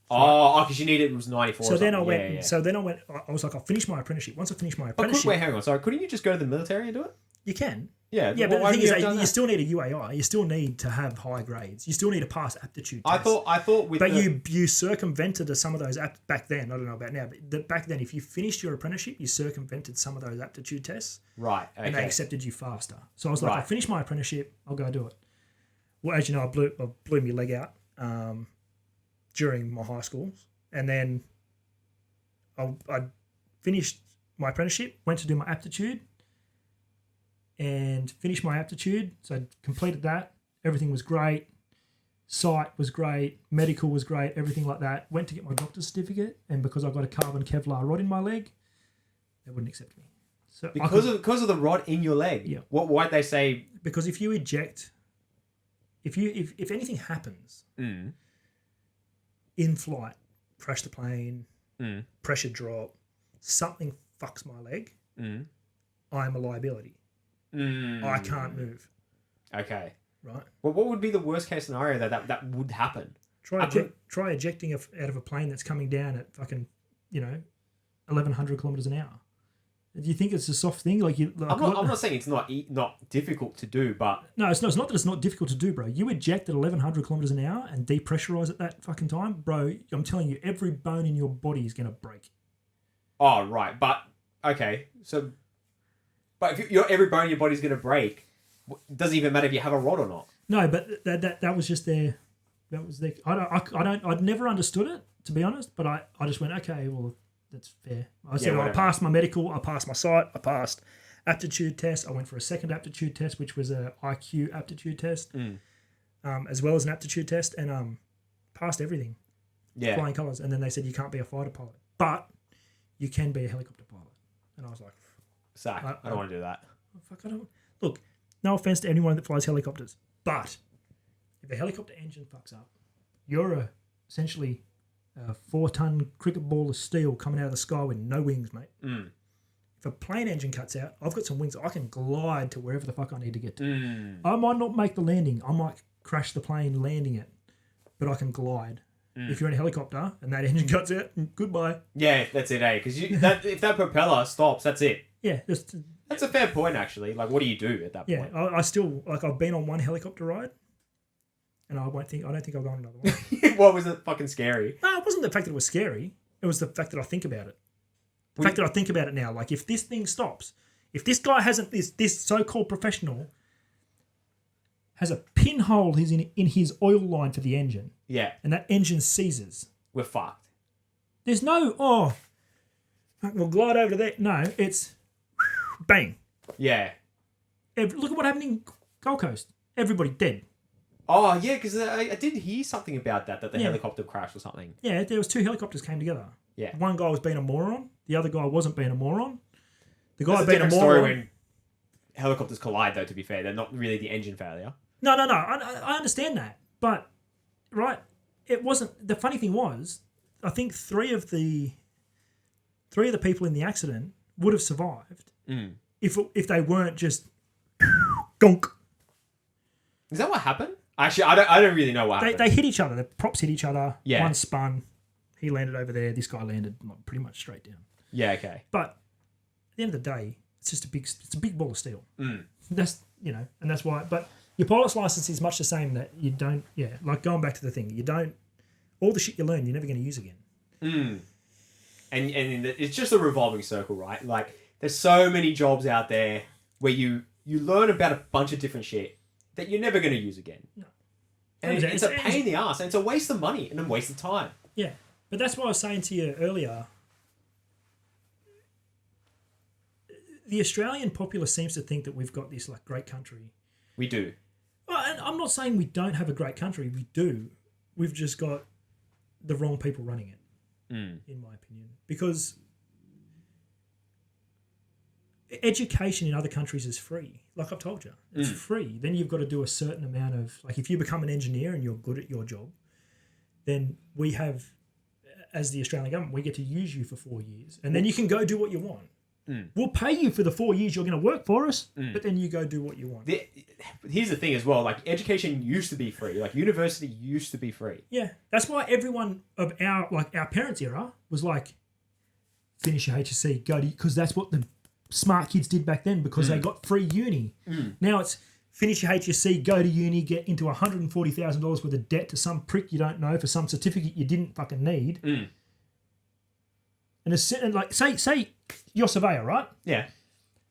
Oh, because you needed it was 94. So then I went. Yeah. So then I went. I was like, I'll finish my apprenticeship. Once I finish my apprenticeship, wait, hang on. Sorry, couldn't you just go to the military and do it? You can. Yeah, but the thing is, you still need a UAI. You still need to have high grades. You still need to pass aptitude tests. I thought with. But you circumvented some of those back then. I don't know about now, but back then, if you finished your apprenticeship, you circumvented some of those aptitude tests. Right. Okay. And they accepted you faster. So I was like, I'll finish my apprenticeship. I'll go do it. Well, as you know, I blew my leg out during my high school, and then I finished my apprenticeship. Went to do my aptitude. And finished my aptitude, so I completed that. Everything was great. Sight was great. Medical was great. Everything like that. Went to get my doctor's certificate, and because I've got a carbon Kevlar rod in my leg, they wouldn't accept me. So because of the rod in your leg. Yeah. Why'd they say? Because if you eject, if anything happens in flight, crash the plane, pressure drop, something fucks my leg, I am a liability. I can't move. Okay. Right. Well, what would be the worst case scenario that would happen? Try ejecting out of a plane that's coming down at fucking 1,100 kilometers an hour. Do you think it's a soft thing? I'm not saying it's not difficult to do, but no, it's not that it's not difficult to do, bro. You eject at 1,100 kilometers an hour and depressurize at that fucking time, bro. I'm telling you, every bone in your body is gonna break. Oh right, but okay, so. But if every bone in your body's going to break, it doesn't even matter if you have a rod or not. No, but that was just their. That was their. I'd never understood it, to be honest. But I just went, okay, well, that's fair. I said, I passed my medical, I passed my sight, I passed aptitude test. I went for a second aptitude test, which was a IQ aptitude test, as well as an aptitude test, and passed everything. Yeah. Flying colours, and then they said you can't be a fighter pilot, but you can be a helicopter pilot, and I was like. Sack. I don't want to do that. Fuck, I don't. Look, no offense to anyone that flies helicopters, but if a helicopter engine fucks up, you're essentially a 4-ton cricket ball of steel coming out of the sky with no wings, mate. If a plane engine cuts out, I've got some wings. I can glide to wherever the fuck I need to get to. I might not make the landing. I might crash the plane landing it, but I can glide. If you're in a helicopter and that engine cuts out, goodbye. Yeah, that's it, eh? Because if that propeller stops, that's it. Yeah, that's a fair point, actually. Like, what do you do at that point? Yeah, I still I've been on one helicopter ride, and I don't think I'll go on another one. What was it fucking scary? No, it wasn't the fact that it was scary. It was the fact that I think about it. The fact that I think about it now. Like, if this thing stops, if this guy hasn't, this so-called professional has a pinhole in his oil line for the engine, Yeah, and that engine seizes, we're fucked. there's no, we'll glide over to that. No, it's bang. Yeah. Look at what happened in Gold Coast. Everybody dead. Oh, yeah, because I did hear something about that the Yeah. helicopter crashed or something. Yeah, there was 2 helicopters came together. Yeah. One guy was being a moron. The other guy wasn't being a moron. The guy That's a being a different story moron. when helicopters collide, though, to be fair. They're not really the engine failure. No. I understand that, but right, it wasn't. The funny thing was, I think three of the people in the accident would have survived if they weren't just gonk. Is that what happened? Actually, I don't really know what happened. They hit each other. The props hit each other. Yeah. One spun. He landed over there. This guy landed pretty much straight down. Yeah, okay. But at the end of the day, it's a big ball of steel. That's and that's why. But your pilot's license is much the same. That you don't. Yeah, like going back to the thing, you don't. All the shit you learn, you're never going to use again. And it's just a revolving circle, right? Like, there's so many jobs out there where you learn about a bunch of different shit that you're never going to use again. No. And it's a pain in the ass, and it's a waste of money and a waste of time. Yeah, but that's what I was saying to you earlier. The Australian populace seems to think that we've got this like great country. We do. Well, and I'm not saying we don't have a great country. We do. We've just got the wrong people running it, in my opinion. Because education in other countries is free. Like I've told you, it's free. Then you've got to do a certain amount of, like, if you become an engineer and you're good at your job, then we have, as the Australian government, we get to use you for 4 years, and then you can go do what you want. We'll pay you for the 4 years you're going to work for us, but then you go do what you want. Here's the thing as well. Like, education used to be free. Like, university used to be free. Yeah, that's why everyone of our parents' era was like, finish your HSC, go to, because that's what the smart kids did back then, because they got free uni. Now it's finish your HSC, go to uni, get into $140,000 worth of debt to some prick you don't know for some certificate you didn't fucking need. And like say you're a surveyor, right? Yeah.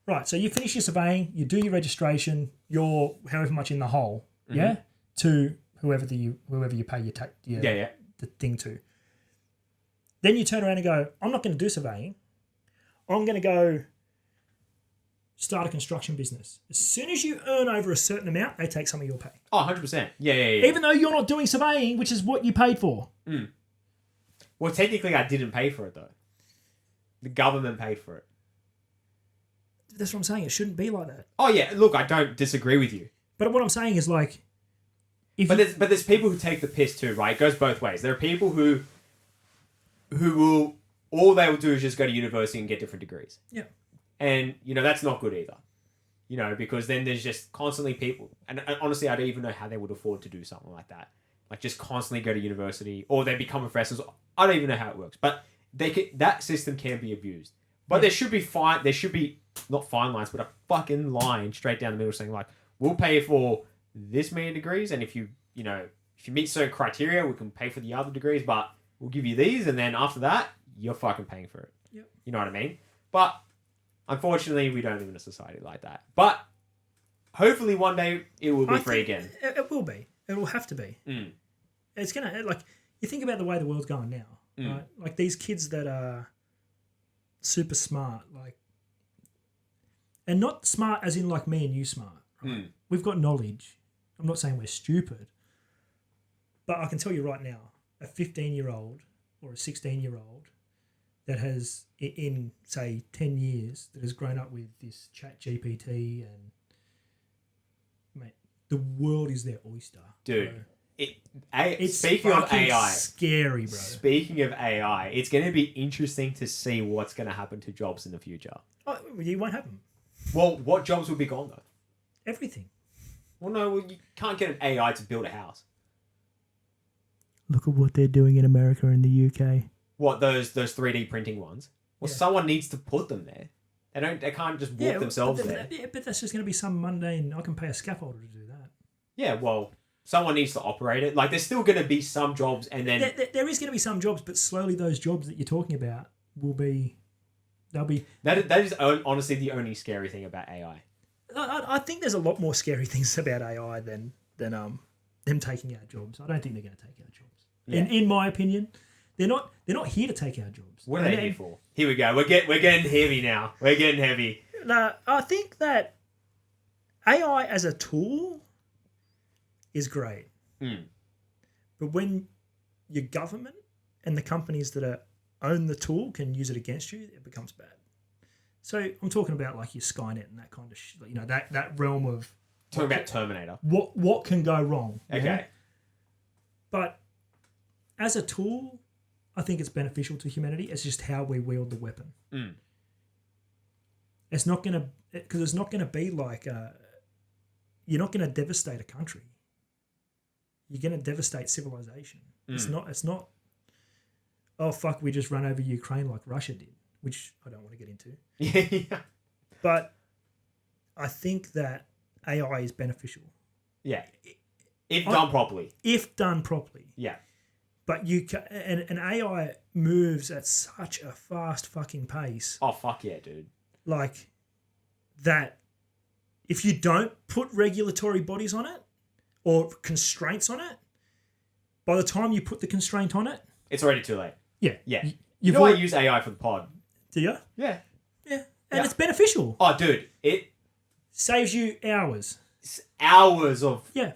Right. So you finish your surveying, you do your registration, you're however much in the hole, yeah, to whoever you pay the thing to. Then you turn around and go, I'm not going to do surveying. I'm going to go start a construction business. As soon as you earn over a certain amount, they take some of your pay. Oh, 100%. Yeah. Even though you're not doing surveying, which is what you paid for. Well, technically, I didn't pay for it, though. The government paid for it. That's what I'm saying. It shouldn't be like that. Oh, yeah. Look, I don't disagree with you. But what I'm saying is, like... There's people who take the piss too, right? It goes both ways. There are people who will... All they will do is just go to university and get different degrees. Yeah. And, that's not good either. Because then there's just constantly people... And honestly, I don't even know how they would afford to do something like that. Like, just constantly go to university, or they become professors. I don't even know how it works. But that system can be abused. But there should be not fine lines, but a fucking line straight down the middle saying, like, we'll pay for this many degrees, and if you meet certain criteria, we can pay for the other degrees, but we'll give you these, and then after that, you're fucking paying for it. Yep. You know what I mean? But unfortunately, we don't live in a society like that. But hopefully one day it will be free again. It will be. It will have to be. It's going to, like, you think about the way the world's going now, right? Like, these kids that are super smart, like, and not smart as in like me and you smart, right? We've got knowledge. I'm not saying we're stupid, but I can tell you right now, a 15-year-old or a 16-year-old that has, in say 10 years, that has grown up with this Chat GPT, and mate, the world is their oyster, dude. bro. It's speaking of AI, scary, bro. Speaking of AI, it's going to be interesting to see what's going to happen to jobs in the future. Oh, it won't happen. Well, what jobs will be gone though? Everything. Well, no, you can't get an AI to build a house. Look at what they're doing in America and the UK. What, those 3D printing ones? Well, someone needs to put them there. They can't just walk themselves there. Yeah, but that's just going to be some mundane. I can pay a scaffolder to do that. Yeah, well, someone needs to operate it. Like, there's still going to be some jobs, and then There is going to be some jobs, but slowly those jobs that you're talking about will be. They'll be. that is honestly the only scary thing about AI. I think there's a lot more scary things about AI than them taking our jobs. I don't think they're going to take our jobs. Yeah. In my opinion, they're not here to take our jobs. What are they here for? Here we go. We're getting heavy now. We're getting heavy. No, I think that AI as a tool is great. Mm. But when your government and the companies that own the tool can use it against you, it becomes bad. So I'm talking about like your Skynet and that kind of shit. You know, that realm of Talking about Terminator. what can go wrong. Okay. Yeah? But as a tool, I think it's beneficial to humanity. It's just how we wield the weapon. Mm. It's not going to, because it's not going to be like, you're not going to devastate a country. You're going to devastate civilization. It's not, oh, fuck, we just run over Ukraine like Russia did, which I don't want to get into. Yeah. But I think that AI is beneficial. Yeah. If done properly. If done properly. Yeah. But and AI moves at such a fast fucking pace. Oh, fuck yeah, dude. Like that if you don't put regulatory bodies on it or constraints on it, by the time you put the constraint on it, it's already too late. Yeah. Yeah. You I use AI for the pod. Do you? Yeah. Yeah. And it's beneficial. Oh, dude. It saves you hours. Hours of... Yeah.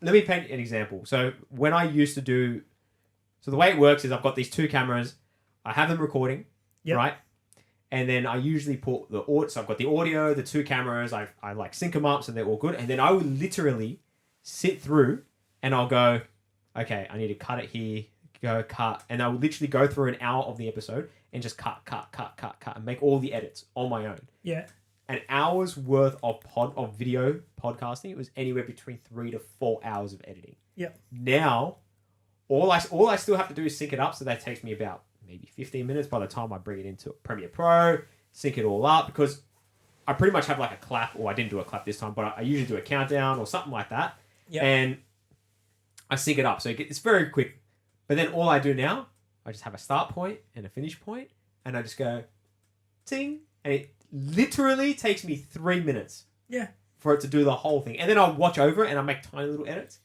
Let me paint an example. So when I used to do... So the way it works is I've got these two cameras. I have them recording, right? And then I usually put the audio. So I've got the audio, the two cameras. I like sync them up so they're all good. And then I would literally sit through and I'll go, okay, I need to cut it here, go cut. And I would literally go through an hour of the episode and just cut, and make all the edits on my own. Yeah. An hour's worth of video podcasting, it was anywhere between 3 to 4 hours of editing. Yeah. Now, all I still have to do is sync it up, so that takes me about maybe 15 minutes by the time I bring it into Premiere Pro, sync it all up, because I pretty much have like a clap, or I didn't do a clap this time, but I usually do a countdown or something like that. Yeah. And I sync it up, so it's very quick. But then all I do now, I just have a start point and a finish point, and I just go, ting, and it literally takes me 3 minutes. Yeah. For it to do the whole thing. And then I'll watch over it and I'll make tiny little edits.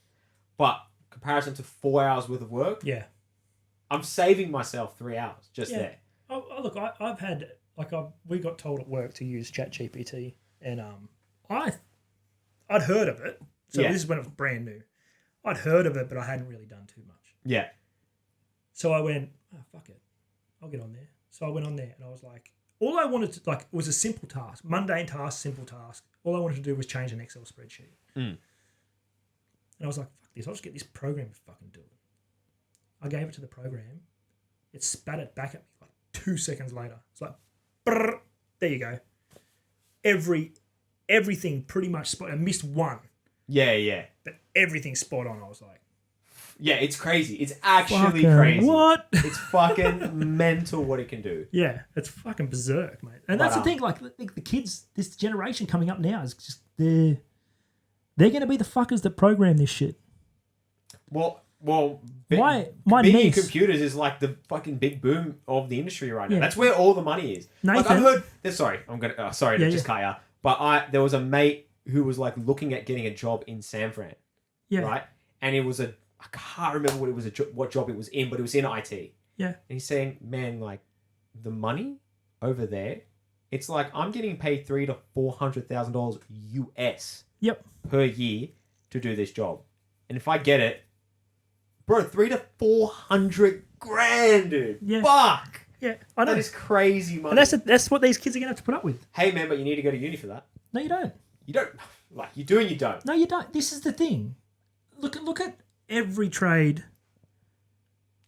But comparison to 4 hours worth of work, yeah, I'm saving myself 3 hours just there. Oh, look, I've had, like, we got told at work to use ChatGPT, and I'd heard of it. So this is when it was brand new. I'd heard of it, but I hadn't really done too much. Yeah. So I went, oh, fuck it. I'll get on there. So I went on there and I was like, all I wanted to, like, it was a simple task, mundane task, simple task. All I wanted to do was change an Excel spreadsheet. And I was like, fuck this, I'll just get this program to fucking do it. I gave it to the program. It spat it back at me like 2 seconds later. It's like, brrr, there you go. Everything pretty much spot. I missed one. Yeah. But everything's spot on. I was like, yeah, it's crazy. It's actually fucking crazy. What? It's fucking mental what it can do. Yeah, it's fucking berserk, mate. And that's the thing. Like the kids, this generation coming up now is just they're going to be the fuckers that program this shit. Well, my being in niece, computers is like the fucking big boom of the industry right now. Yeah. That's where all the money is. Nathan, like I've heard. Sorry, I'm gonna. Sorry to just cut you. But there was a mate who was like looking at getting a job in San Fran. Yeah. Right, and it was I can't remember what it was what job it was in, but it was in IT. Yeah. And he's saying, man, like the money over there, it's like I'm getting paid $300,000 to $400,000 US. Yep. Per year to do this job, and if I get it, bro, $300,000 to $400,000, dude. Yeah. Fuck. Yeah, I know. That is crazy money. And that's what these kids are gonna have to put up with. Hey man, but you need to go to uni for that. No, you don't. You don't. Like you do and you don't. No, you don't. This is the thing. Look at every trade.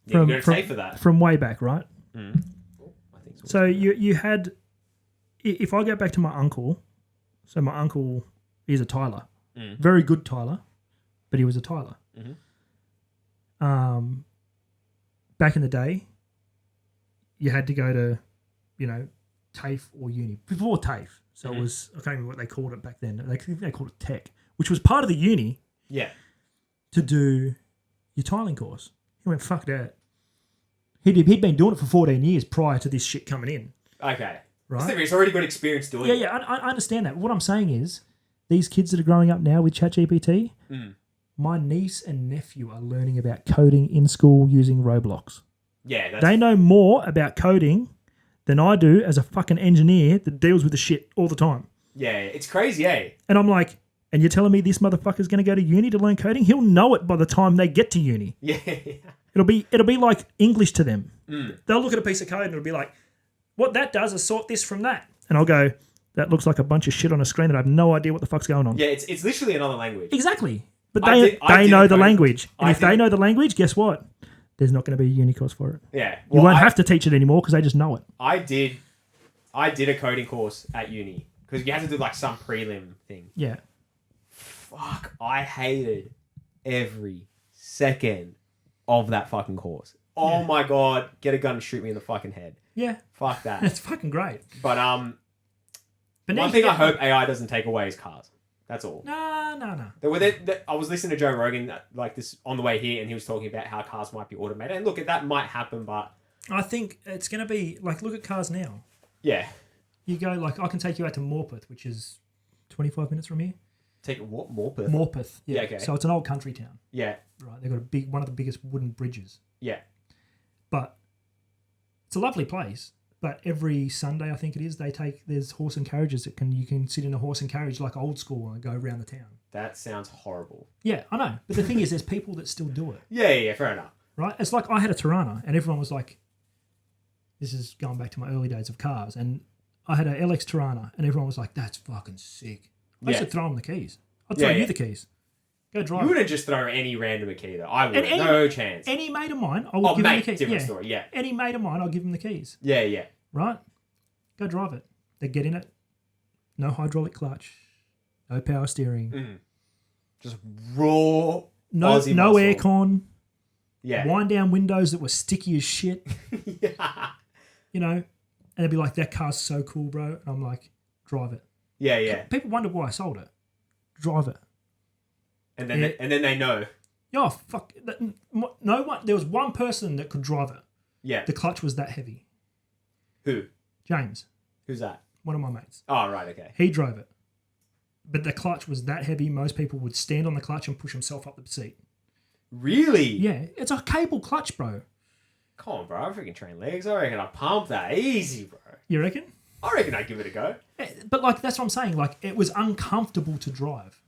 Yeah, you're gonna pay for that from way back, right? Mm. Oh, I think so. So you had, if I go back to my uncle, so my uncle is a tiler, very good tiler, but he was a tiler. Mm-hmm. Back in the day, you had to go to, TAFE or uni before TAFE. So it was, I can't remember what they called it back then. They called it tech, which was part of the uni. Yeah. to do your tiling course. He went, fuck that. He'd been doing it for 14 years prior to this shit coming in. Okay. Right? So he's already got experience doing Yeah, it. yeah, I understand that. What I'm saying is, these kids that are growing up now with ChatGPT, my niece and nephew are learning about coding in school using Roblox. Yeah, that's... They know more about coding than I do as a fucking engineer that deals with the shit all the time. Yeah, it's crazy, eh? And I'm like, and you're telling me this motherfucker's going to go to uni to learn coding? He'll know it by the time they get to uni. Yeah. It'll be like English to them. They'll look at a piece of code and it'll be like, what that does is sort this from that. And I'll go, that looks like a bunch of shit on a screen that I have no idea what the fuck's going on. Yeah, it's literally another language. Exactly. But I they did know a the coding language. course. And if they know the language, guess what? There's not going to be a uni course for it. Yeah. You won't have to teach it anymore because they just know it. I did a coding course at uni because you had to do like some prelim thing. Yeah. Fuck, I hated every second of that fucking course. Oh my god, get a gun and shoot me in the fucking head. Yeah. Fuck that. That's fucking great. But now one thing I hope AI doesn't take away is cars. That's all. No. I was listening to Joe Rogan like this on the way here, and he was talking about how cars might be automated. And look, that might happen, but I think it's going to be like, look at cars now. yeah. You go like, I can take you out to Morpeth, which is 25 minutes from here. Take what? Morpeth? Morpeth. Yeah, okay. So it's an old country town. Yeah. Right. They've got one of the biggest wooden bridges. Yeah. But it's a lovely place. But every Sunday, I think it is, there's horse and carriages you can sit in a horse and carriage like old school and go around the town. That sounds horrible. Yeah, I know. But the thing is, there's people that still do it. Yeah, fair enough. Right? It's like I had a Tirana and everyone was like, this is going back to my early days of cars. And I had a LX Tirana and everyone was like, that's fucking sick. I used to throw them the keys. I'd throw you the keys. Go drive. You wouldn't just throw any random a key though. I wouldn't. And No chance. Any mate of mine, I would give him the keys. Different story. Yeah. Any mate of mine, I'll give him the keys. Yeah. Right? Go drive it. They get in it. No hydraulic clutch. No power steering. Just raw. No Aussie muscle. aircon. Yeah. Wind down windows that were sticky as shit. Yeah. You know? And they'd be like, that car's so cool, bro. And I'm like, drive it. Yeah. People wonder why I sold it. Drive it. And then they know. Oh, fuck. No one. There was one person that could drive it. Yeah. The clutch was that heavy. Who? James. Who's that? One of my mates. Oh, right, okay. He drove it. But the clutch was that heavy, most people would stand on the clutch and push himself up the seat. Really? Yeah. It's a cable clutch, bro. Come on, bro. I freaking train legs. I reckon I pump that easy, bro. You reckon? I reckon I'd give it a go. But, like, that's what I'm saying. Like, it was uncomfortable to drive.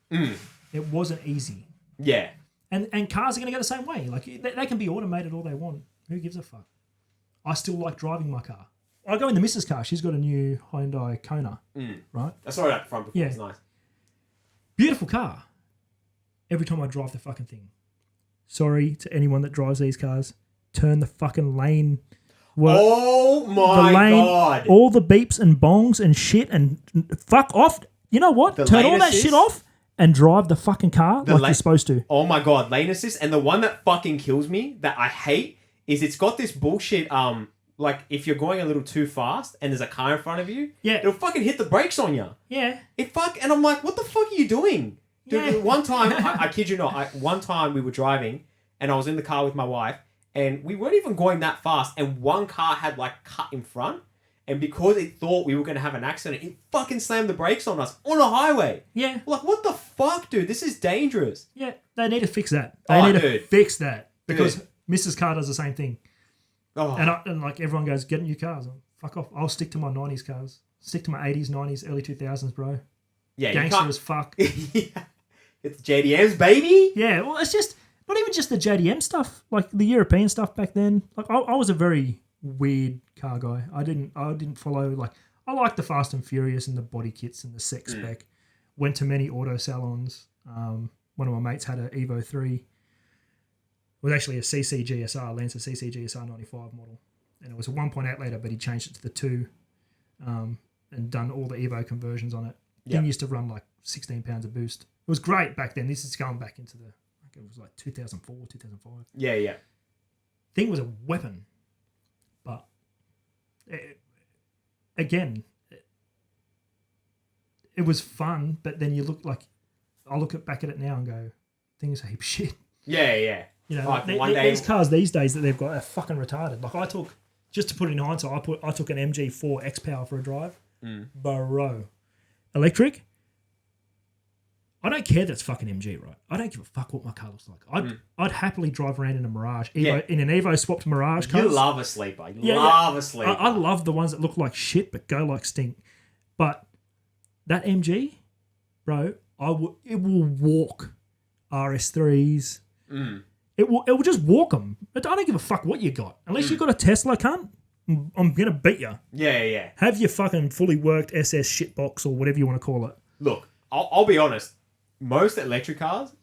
It wasn't easy. Yeah. And cars are going to go the same way. Like, they can be automated all they want. Who gives a fuck? I still like driving my car. I go in the missus' car. She's got a new Hyundai Kona, right? I saw it up front before. Yeah. It's nice. Beautiful car. Every time I drive the fucking thing. Sorry to anyone that drives these cars. Turn the fucking lane. Oh my god. All the beeps and bongs and shit and fuck off. You know what? Turn all that shit off and drive the fucking car like you're supposed to. Oh my god, lane assist. And the one that fucking kills me, that I hate, is it's got this bullshit, like if you're going a little too fast and there's a car in front of you, it'll fucking hit the brakes on you. Yeah. And I'm like, what the fuck are you doing? Dude, Yeah. one time, I kid you not, one time we were driving and I was in the car with my wife and we weren't even going that fast and one car had like cut in front and because it thought we were going to have an accident, it fucking slammed the brakes on us on a highway. Yeah. We're like, what the fuck, dude? This is dangerous. Yeah. They need to fix that. They need to fix that. Because Dude. Mrs. Car does the same thing. Oh. And like everyone goes, get new cars. Fuck off. I'll stick to my 90s cars. Stick to my 80s, 90s, early 2000s, bro. Yeah, Gangster as fuck. Yeah. It's JDMs, baby. Yeah, well, it's just not even just the JDM stuff, like the European stuff back then. Like I was a very weird car guy. I didn't follow like I liked the Fast and Furious and the body kits and the sex spec. Went to many auto salons. One of my mates had an Evo 3. It was actually a CC GSR, Lancer CC GSR 95 model, and it was a 1.8 litre, but he changed it to the 2, and done all the Evo conversions on it. Thing used to run like 16 pounds of boost. It was great back then. This is going back into it was like 2004, 2005. Yeah. Thing was a weapon. But again, it was fun, but then I look back at it now and go, thing is a heap of shit. Yeah. You know, Like, like, one day- these cars these days that they've got are fucking retarded. Like I took, just to put it in hindsight, I took an MG4 X Power for a drive. Bro, electric. I don't care that it's fucking MG, right? I don't give a fuck what my car looks like. I'd happily drive around in a Mirage, in an Evo swapped Mirage car. You love a sleeper. You love a sleeper. I love the ones that look like shit but go like stink. But that MG, bro, it will walk RS3s. It will just walk them. I don't give a fuck what you got. Unless you've got a Tesla, cunt, I'm going to beat you. Yeah. Have your fucking fully worked SS shitbox or whatever you want to call it. Look, I'll be honest. Most electric cars,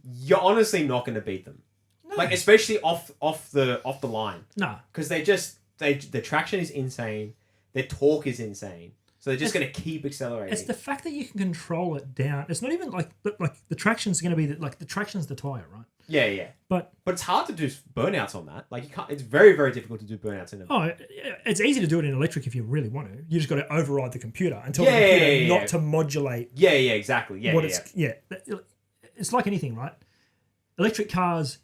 you're honestly not going to beat them. No. Like, especially off the line. Nah. Because the traction is insane. Their torque is insane. So they're just going to keep accelerating. It's the fact that you can control it down. It's not even like the traction's going to be the traction's the tire, right? Yeah. But it's hard to do burnouts on that. Like, you can't. It's very, very difficult to do burnouts in them. It's easy to do it in electric if you really want to. You just got to override the computer and tell the computer not to modulate. Yeah, exactly. It's like anything, right? Electric cars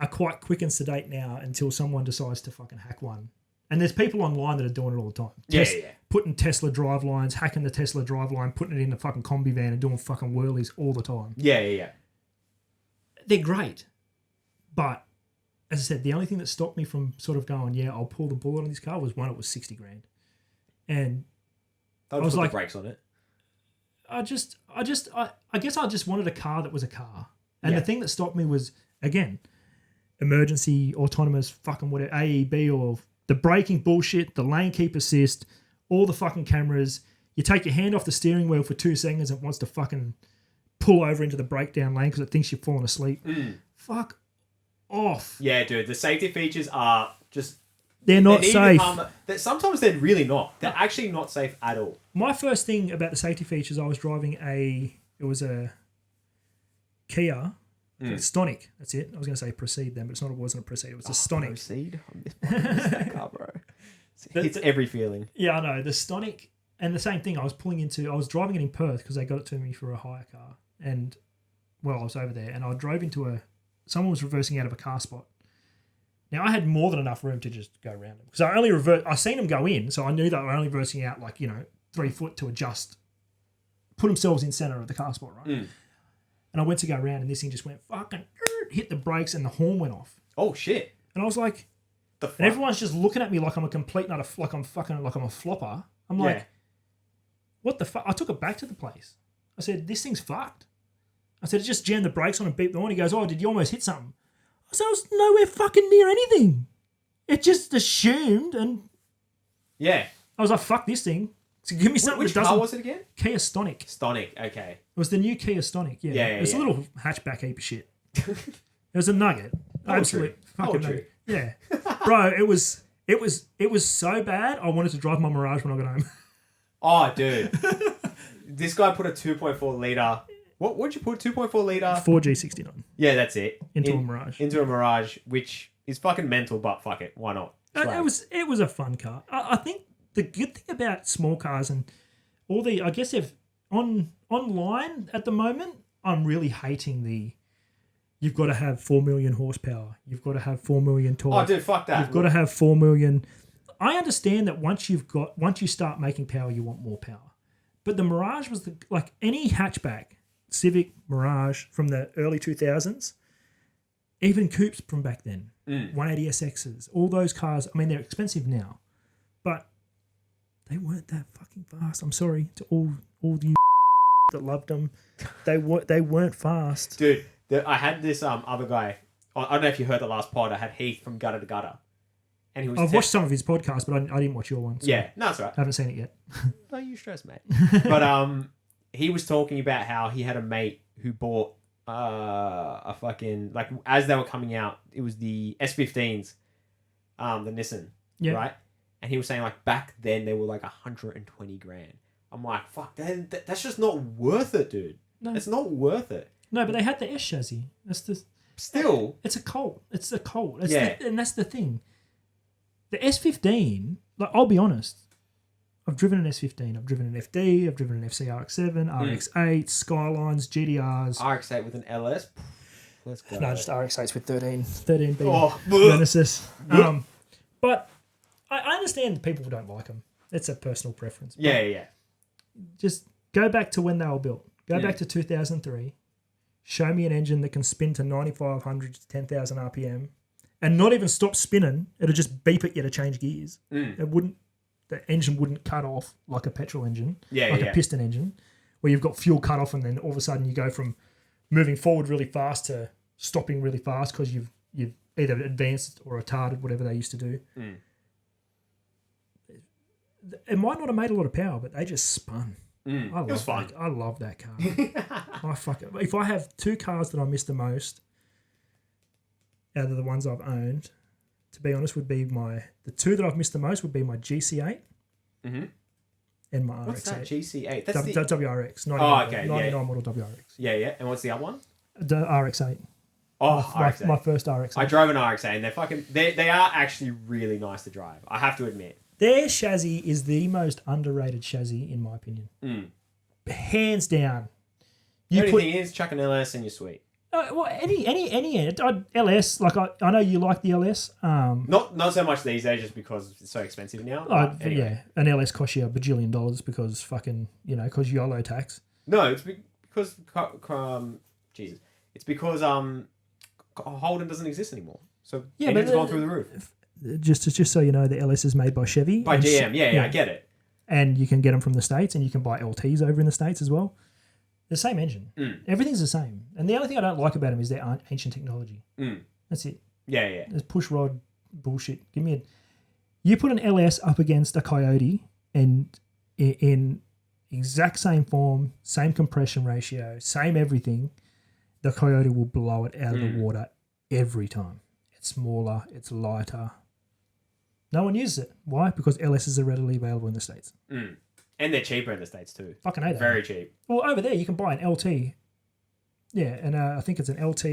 are quite quick and sedate now until someone decides to fucking hack one. And there's people online that are doing it all the time. Putting Tesla drive lines, hacking the Tesla drive line, putting it in the fucking combi van and doing fucking whirlies all the time. Yeah. They're great. But, as I said, the only thing that stopped me from sort of going, I'll pull the bullet on this car was one, it was 60 grand. And I was like, the brakes on it. I guess I just wanted a car that was a car. And the thing that stopped me was, again, emergency, autonomous, fucking whatever, AEB or the braking bullshit, the lane keep assist, all the fucking cameras. You take your hand off the steering wheel for 2 seconds and it wants to fucking pull over into the breakdown lane because it thinks you've fallen asleep. Fuck off. Yeah, dude. The safety features are just... They're not safe. Sometimes they're really not. They're actually not safe at all. My first thing about the safety features, I was driving it was a Kia Stonic. That's it. I was going to say Proceed then, but it wasn't a Proceed. It was a Stonic. Proceed? I miss that car, bro. It's every feeling. Yeah, I know. The Stonic, and the same thing, I was driving it in Perth because they got it to me for a hire car. And, I was over there and I drove into someone was reversing out of a car spot. Now, I had more than enough room to just go around them because I seen them go in, so I knew they were only reversing out 3 foot to adjust, put themselves in center of the car spot, right? And I went to go around and this thing just went fucking, hit the brakes and the horn went off. Oh, shit. And I was like, and everyone's just looking at me like I'm a complete nut, like I'm a flopper. I'm like, what the fuck? I took it back to the place. I said, this thing's fucked. I said, it just jammed the brakes on and beeped the horn. He goes, oh, did you almost hit something? I said, I was nowhere fucking near anything. It just assumed, and I was like, fuck this thing. So give me something Which that doesn't... car was it again? Kia Stonic. Stonic, okay. It was the new Kia Stonic, yeah. It was a little hatchback heap of shit. It was a nugget. Absolute fucking nugget. Yeah. Bro, it was so bad, I wanted to drive my Mirage when I got home. Oh, dude. This guy put a 2.4 litre... What'd you put? 2.4 litre? 4G69. Yeah, that's it. Into a Mirage. Into a Mirage, which is fucking mental, but fuck it. Why not? It was a fun car. I think the good thing about small cars and all the... I guess if... Online at the moment, I'm really hating you've got to have 4 million horsepower. You've got to have 4 million torque. Oh, dude, fuck that. You've got to have 4 million... I understand that once you start making power, you want more power. But the Mirage was like any hatchback... Civic, Mirage from the early 2000s, even coupes from back then, 180SXs, all those cars, I mean, they're expensive now, but they weren't that fucking fast. I'm sorry to all you that loved them. They weren't fast. Dude, I had this other guy, I don't know if you heard the last pod, I had Heath from Gutter to Gutter. And he was I've watched some of his podcasts, but I didn't watch your one. So yeah, no, that's right. I haven't seen it yet. No, you stress, mate. But he was talking about how he had a mate who bought a fucking, like, as they were coming out, it was the S15s, the Nissan, right? And he was saying, like, back then they were like 120 grand. I'm like, fuck, that's just not worth it, dude. No. It's not worth it. No, but they had the S chassis. That's the... Still. It's a Colt. It's a Colt. And that's the thing. The S15, like, I'll be honest, I've driven an S15, I've driven an FD, I've driven an FC RX-7, RX-8, Skylines, GTRs. RX-8 with an LS? Let's go. No, just RX-8s with 13 being Oh, Genesis. But I understand people don't like them. It's a personal preference. But yeah. just go back to when they were built. Go Yeah. back to 2003. Show me an engine that can spin to 9,500 to 10,000 RPM and not even stop spinning. It'll just beep at you to change gears. Mm. It wouldn't. The engine wouldn't cut off like a petrol engine, Yeah, like yeah. a piston engine, where you've got fuel cut off and then all of a sudden you go from moving forward really fast to stopping really fast because you've either advanced or retarded, whatever they used to do. Mm. It might not have made a lot of power, but they just spun. Mm. I It was love fun. I love that car. If I have two cars that I miss the most out of the ones I've owned, to be honest, would be the two that I've missed the most would be my GC8 Mm-hmm. and my What's that? RX8. GC8. That's the... WRX. 99, Oh, okay, 99 yeah. model WRX. Yeah. And what's the other one? The RX8. Oh, my, RX-8. my first RX8. I drove an RX-8 and they're fucking... They are actually really nice to drive. I have to admit. Their chassis is the most underrated chassis, in my opinion. Mm. Hands down. The only thing is, chuck an LS and you're sweet. Well, any LS, like I know you like the LS. Not so much these days just because it's so expensive now. but anyway. Yeah, an LS costs you $1 bajillion because because YOLO tax. No, it's because... Jesus. It's because Holden doesn't exist anymore. So Yeah, engine's but gone through the roof. Just so you know, the LS is made by Chevy. By and GM, yeah, I get it. And you can get them from the States, and you can buy LTs over in the States as well. The same engine. Mm. Everything's the same. And the only thing I don't like about them is their ancient technology. Mm. That's it. Yeah. It's push rod bullshit. You put an LS up against a Coyote, and in exact same form, same compression ratio, same everything, the Coyote will blow it out of the water every time. It's smaller, it's lighter. No one uses it. Why? Because LSs are readily available in the States. Mm. And they're cheaper in the States too. Fucking hate that. Very cheap. Well, over there you can buy an LT. Yeah, and I think it's an LT.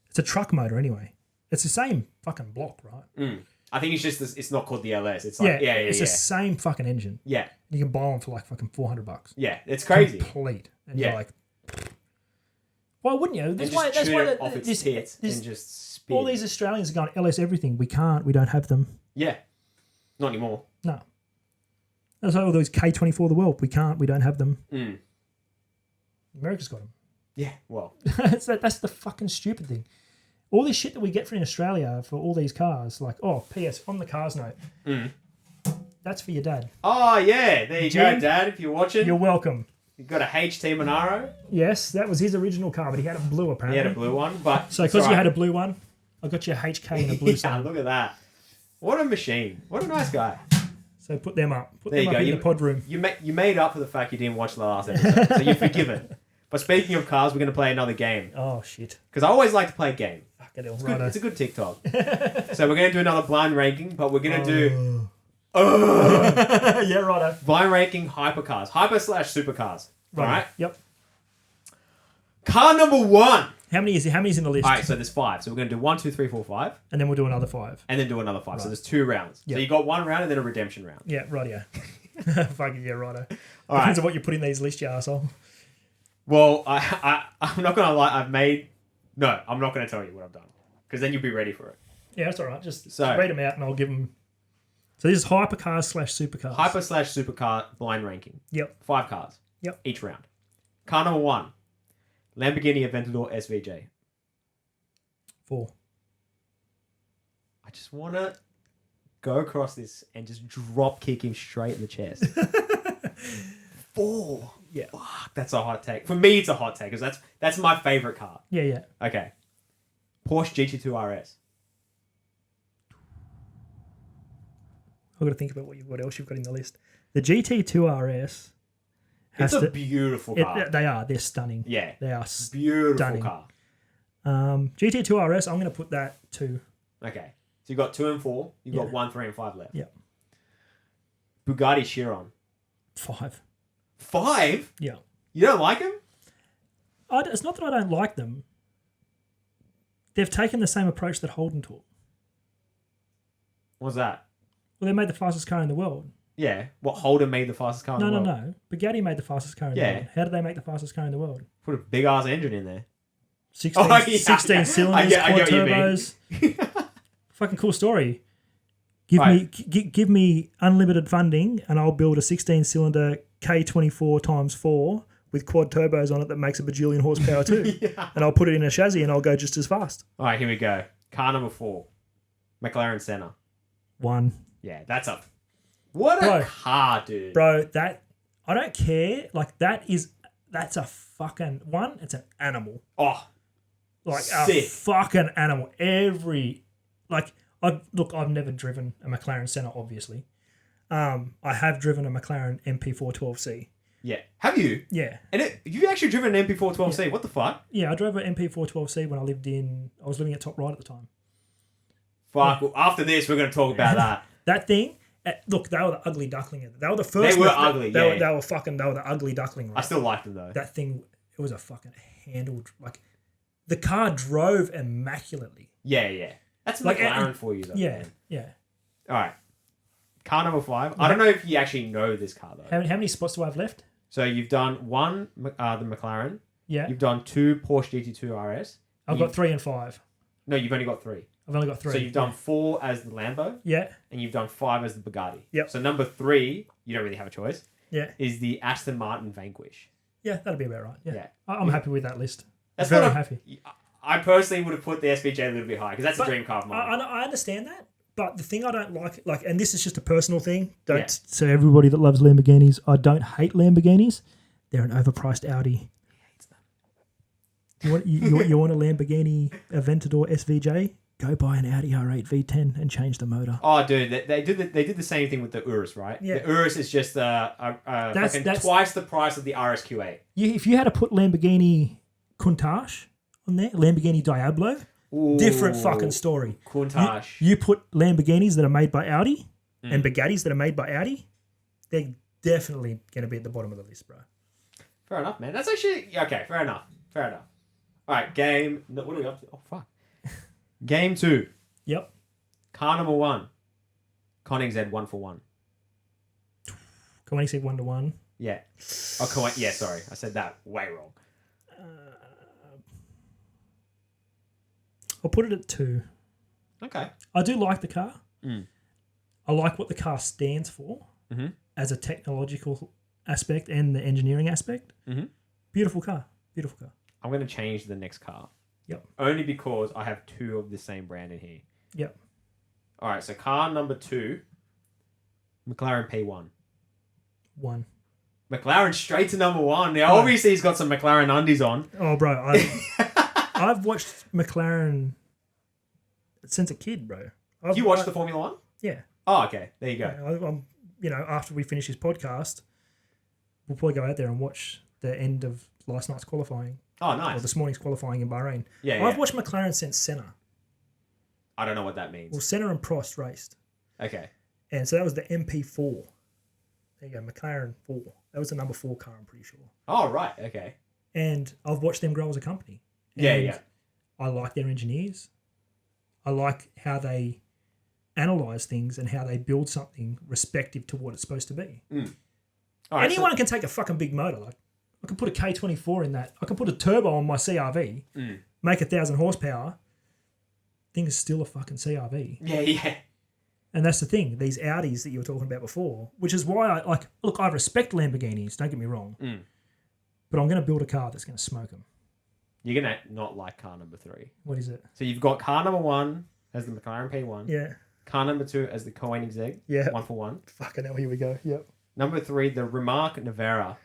It's a truck motor anyway. It's the same fucking block, right? Mm. I think it's just it's not called the LS. It's like It's the same fucking engine. Yeah. You can buy one for like fucking $400. Yeah, it's crazy. Complete. And Yeah. you're like, why wouldn't you? And just tune it off its tits and just spin. all these Australians are going LS everything. We can't. We don't have them. Yeah. Not anymore. No. That's like all those K24 of the world. We can't. We don't have them. Mm. America's got them. Yeah, well. that's the fucking stupid thing. All this shit that we get for in Australia for all these cars, like, P.S. on the cars note, that's for your dad. Oh, yeah. There you Jim, go, Dad, if you're watching. You're welcome. You've got a HT Monaro. Yes, that was his original car, but he had a blue He apparently. had a blue one, but... So because you had a blue one, I got you a HK and a blue Yeah, sun. look at that. What a machine. What a nice guy. So put them up. Put There them you up go. in the pod room. You made up for the fact you didn't watch the last episode, so you're forgiven. But speaking of cars, we're going to play another game. Oh, shit. Because I always like to play a game. Fucking hell, It's, righto. it's a good TikTok. So we're going to do another blind ranking, but we're going to do Yeah, righto. blind ranking hypercars. Hyper/supercars. Righto. Alright? Yep. Car number 1. How many is in the list? Alright, so there's 5. So we're going to do 1, 2, 3, 4, 5. And then we'll do another 5. And then do another 5. So Right. there's 2 rounds. Yep. So you got 1 round and then a redemption round. Yeah, rightio. Fucking yeah, righto. All Depends right. on what you put in these lists, you arsehole. Well, I'm not going to lie. I'm not going to tell you what I've done. Because then you'll be ready for it. Yeah, that's all right. Just So- read them out and I'll give them. So this is hypercars/supercars. Hyper/supercar blind ranking. Yep. 5 cars. Yep. Each round. Car number 1. Lamborghini Aventador SVJ. 4. I just want to go across this and just drop kick him straight in the chest. 4. Yeah. Fuck, that's a hot take. For me, it's a hot take because that's my favorite car. Yeah, yeah. Okay. Porsche GT2 RS. I've got to think about what else you've got in the list. The GT2 RS It's a beautiful car. They are. They're stunning. Yeah. They are Beautiful stunning. car. GT2 RS, I'm going to put that 2. Okay. So you got 2 and 4. You've got Yeah. 1, 3, and 5 left. Yeah. Bugatti Chiron. 5. 5? Yeah. You don't like him? It's not that I don't like them. They've taken the same approach that Holden took. What's that? Well, they made the fastest car in the world. Yeah. What, Holden made the fastest car in the world? No. Bugatti made the fastest car in the Yeah. world. How did they make the fastest car in the world? Put a big ass engine in there. 16, Oh, yeah. 16 cylinders, I get quad what you mean. turbos. Fucking cool story. Give Right. me give me unlimited funding, and I'll build a 16-cylinder K24 times 4 with quad turbos on it that makes a bajillion horsepower too. Yeah. And I'll put it in a chassis, and I'll go just as fast. All right, here we go. Car number 4, McLaren Senna. 1. Yeah, that's a what a Bro. car, dude. Bro, that I don't care. Like that's a fucking one. It's an animal. Oh, Like Sick. a fucking animal. I've never driven a McLaren Senna, obviously. I have driven a McLaren MP412C. yeah. Have you? Yeah. And you actually driven an MP412C? What the fuck? Yeah, I drove an MP412C when I was living at Top Right at the time. Fuck. Well, after this, we're going to talk about that. That thing, look, they were the ugly duckling. They were the first. They were ugly, They yeah. were the ugly duckling. Right? I still like them though. That thing, it was a fucking handled, like, the car drove immaculately. Yeah. That's Like, McLaren for you though. Yeah, Man. yeah. All right. Car number 5. I don't know if you actually know this car though. How many spots do I have left? So you've done 1, the McLaren. Yeah. You've done 2 Porsche GT2 RS. I've got 3 and 5. No, you've only got 3. I've only got 3. So you've done 4 as the Lambo, Yeah, and you've done 5 as the Bugatti. Yep. So number 3, you don't really have a choice, yeah. is the Aston Martin Vanquish. Yeah, that'll be about right. Yeah. Yeah. I'm happy with that list. That's Very not a- happy. I personally would have put the SVJ a little bit higher because that's But a dream car of mine. I understand that, but the thing I don't like, and this is just a personal thing. Don't Yeah. so everybody that loves Lamborghinis, I don't hate Lamborghinis. They're an overpriced Audi. You want a Lamborghini Aventador SVJ? Go buy an Audi R8 V10 and change the motor. Oh, dude, they did the same thing with the Urus, right? Yeah. The Urus is just fucking that's- twice the price of the RSQ8. If you had to put Lamborghini Countach on there, Lamborghini Diablo, different fucking story. Countach. You put Lamborghinis that are made by Audi Mm. and Bugattis that are made by Audi, they're definitely going to be at the bottom of the list, bro. Fair enough, man. That's actually okay. Fair enough. All right, game. No, what are we up to? Oh fuck. Game 2. Yep. Car number 1. Koenigsegg 141. Can we say 1-1? Yeah. Yeah, sorry. I said that way wrong. I'll put it at 2. Okay. I do like the car. Mm. I like what the car stands for Mhm. as a technological aspect and the engineering aspect. Mhm. Beautiful car. Beautiful car. I'm going to change the next car. Yep. Only because I have 2 of the same brand in here. Yep. All right, so car number 2, McLaren P1. 1. McLaren straight to number 1. Now, obviously, he's got some McLaren undies on. Oh, bro. I've watched McLaren since a kid, bro. You watched the Formula 1? Yeah. Oh, okay. There you go. I'm, after we finish this podcast, we'll probably go out there and watch the end of last night's qualifying Oh, or nice. this morning's qualifying in Bahrain. Yeah, I've yeah. watched McLaren since Senna. I don't know what that means. Well, Senna and Prost raced. Okay. And so that was the MP4. There you go, McLaren 4. That was the number 4 car, I'm pretty sure. Oh, right. Okay. And I've watched them grow as a company. Yeah, And yeah. I like their engineers. I like how they analyze things and how they build something respective to what it's supposed to be. All right, Anyone can take a fucking big motor. Like, I can put a K24 in that. I can put a turbo on my CRV, make 1,000 horsepower. Thing is still a fucking CRV. Yeah. And that's the thing. These Audis that you were talking about before, which is why I respect Lamborghinis, don't get me wrong. But I'm going to build a car that's going to smoke them. You're going to not like car number 3. What is it? So you've got car number 1 as the McLaren P1. Yeah. Car number 2 as the Koenigsegg. Yeah. 141. Fucking hell, here we go. Yep. Number 3, the Remarque Nevera.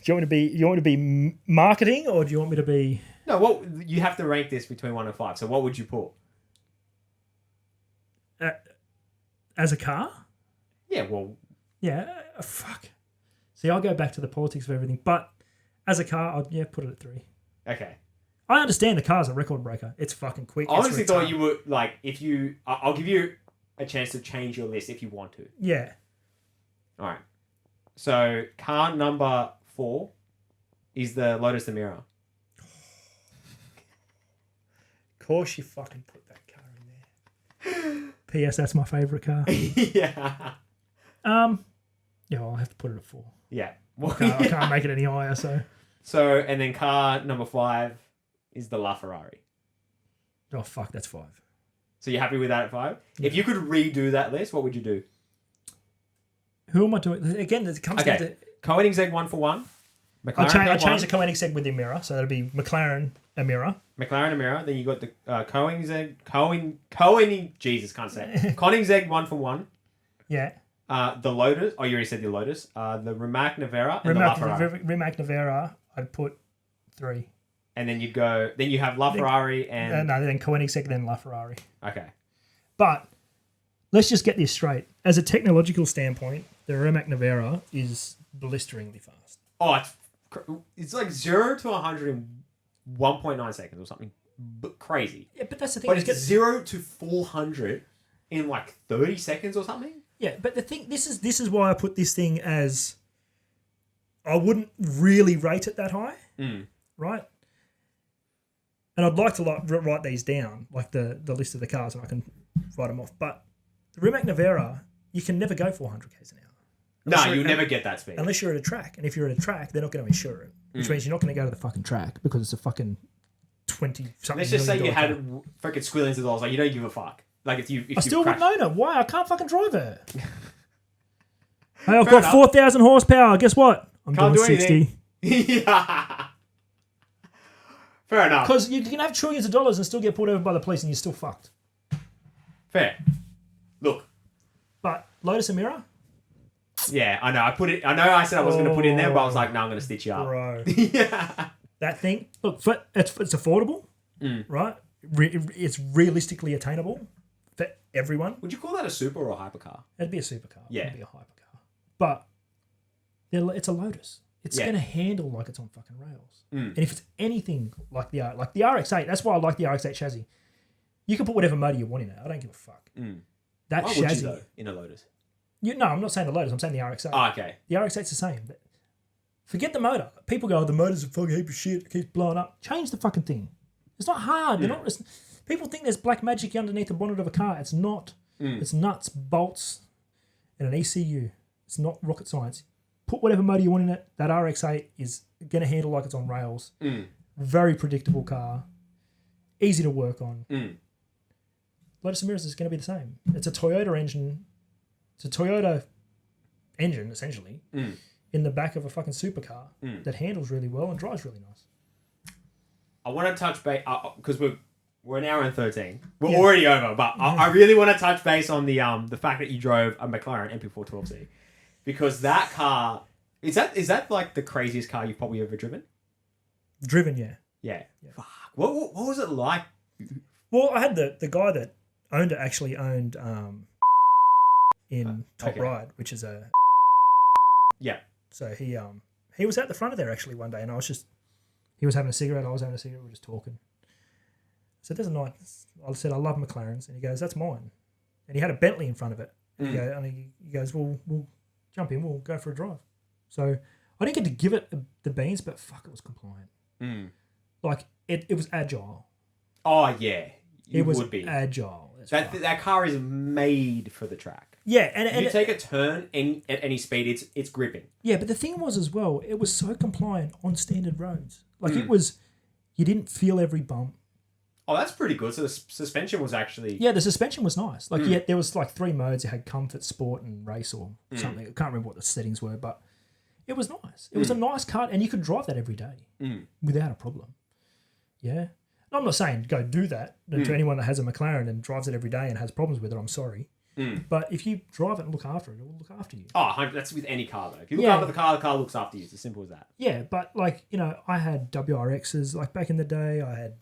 Do you want me to be marketing or do you want me to be... No, what you have to rank this between 1 and 5. So what would you put? As a car? Yeah, well, Yeah, fuck. See, I'll go back to the politics of everything, but as a car, I'd put it at 3. okay. I understand the car's a record breaker. It's fucking quick. I honestly thought you would, like, if you... I'll give you a chance to change your list if you want to. Yeah. All right. So car number 4 is the Lotus Emira. Of course you fucking put that car in there. P.S. That's my favourite car. Yeah. Yeah, I'll have to put it at 4. Yeah. I can't make it any higher, so... So, and then car number 5 is the LaFerrari. Oh, fuck, that's 5. So you're happy with that at 5? Yeah. If you could redo that list, what would you do? Who am I doing? Again, it comes down to... Koenigsegg 1 for 1. McLaren I changed the Koenigsegg with the Emira, so that'll be McLaren Emira. McLaren Emira. Then you got the Koenigsegg... Jesus, can't say it. Koenigsegg 1 for 1. Yeah. The Lotus. Oh, you already said the Lotus. The Rimac Nevera and the LaFerrari. Rimac Nevera, I'd put 3. And then you go... Then you have LaFerrari and... No, then Koenigsegg, then LaFerrari. Okay. But let's just get this straight. As a technological standpoint, the Rimac Nevera is blisteringly fast. Oh, it's like 0 to 100 in 1.9 seconds or something crazy. Yeah, but that's the thing. But it's 0 to 400 in like 30 seconds or something. Yeah, but the thing, this is why I put this thing as, I wouldn't really rate it that high, right? And I'd like to write these down, like the list of the cars, and I can write them off. But the Rimac Nevera, you can never go 400 k's an hour. No, you'll never get that speed. Unless you're at a track. And if you're at a track, they're not going to insure it. Which means you're not going to go to the fucking track because it's a fucking 20-something. Let's just say you had freaking squillions of dollars. Like, you don't give a fuck. Like, if I still wouldn't own it. Why? I can't fucking drive it. Hey, I've Fair got 4,000 horsepower. Guess what? I'm Can't doing do 60. Yeah. Fair enough. Because you can have trillions of dollars and still get pulled over by the police and you're still fucked. Fair. Look. But Lotus Emira? Yeah, I know. I know I said I was going to put it in there, but I was like, no, I'm going to stitch you up. Bro. Yeah. That thing, look, it's affordable, right? It's realistically attainable for everyone. Would you call that a super or a hypercar? It'd be a supercar. Yeah. It'd be a hypercar. But it's a Lotus. It's going to handle like it's on fucking rails. And if it's anything like the RX-8, that's why I like the RX-8 chassis. You can put whatever motor you want in it. I don't give a fuck. That Why chassis. would you, though, in a Lotus? No, I'm not saying the Lotus. I'm saying the RX-8. Oh, okay. The RX-8's the same. Forget the motor. People go, oh, the motor's a fucking heap of shit. It keeps blowing up. Change the fucking thing. It's not hard. They're not. People think there's black magic underneath the bonnet of a car. It's not. It's nuts, bolts, and an ECU. It's not rocket science. Put whatever motor you want in it. That RX-8 is going to handle like it's on rails. Very predictable car. Easy to work on. Lotus Emira is going to be the same. It's a Toyota engine. It's a Toyota engine, essentially, in the back of a fucking supercar that handles really well and drives really nice. I want to touch base, because we're an hour and 13. We're already over, but I really want to touch base on the fact that you drove a McLaren MP412C. Because that car, is that like the craziest car you've probably ever driven? Driven, yeah. Yeah. Fuck. What was it like? Well, I had the guy that owned it actually owned in Top Ride, which is a... Yeah. So he was at the front of there actually one day, and he was having a cigarette, I was having a cigarette, we were just talking. So there's a night, I said, I love McLarens, and he goes, that's mine. And he had a Bentley in front of it. And he goes, well, we'll jump in, we'll go for a drive. So I didn't get to give it the beans, but fuck, it was compliant. Like, it was agile. Oh, yeah. It was would be. agile. That car is made for the track. Yeah, and if you take a turn at any speed, it's gripping. Yeah, but the thing was as well, it was so compliant on standard roads. Like it was, you didn't feel every bump. Oh, that's pretty good. So the suspension was actually... Yeah, the suspension was nice. Like there was like 3 modes. You had comfort, sport, and race or something. I can't remember what the settings were, but it was nice. It was a nice car, and you could drive that every day without a problem. Yeah. I'm not saying go do that to anyone that has a McLaren and drives it every day and has problems with it. I'm sorry. But if you drive it and look after it, it will look after you. Oh, that's with any car, though. If you look after the car looks after you. It's as simple as that. Yeah, but like, I had WRXs. Like back in the day, I had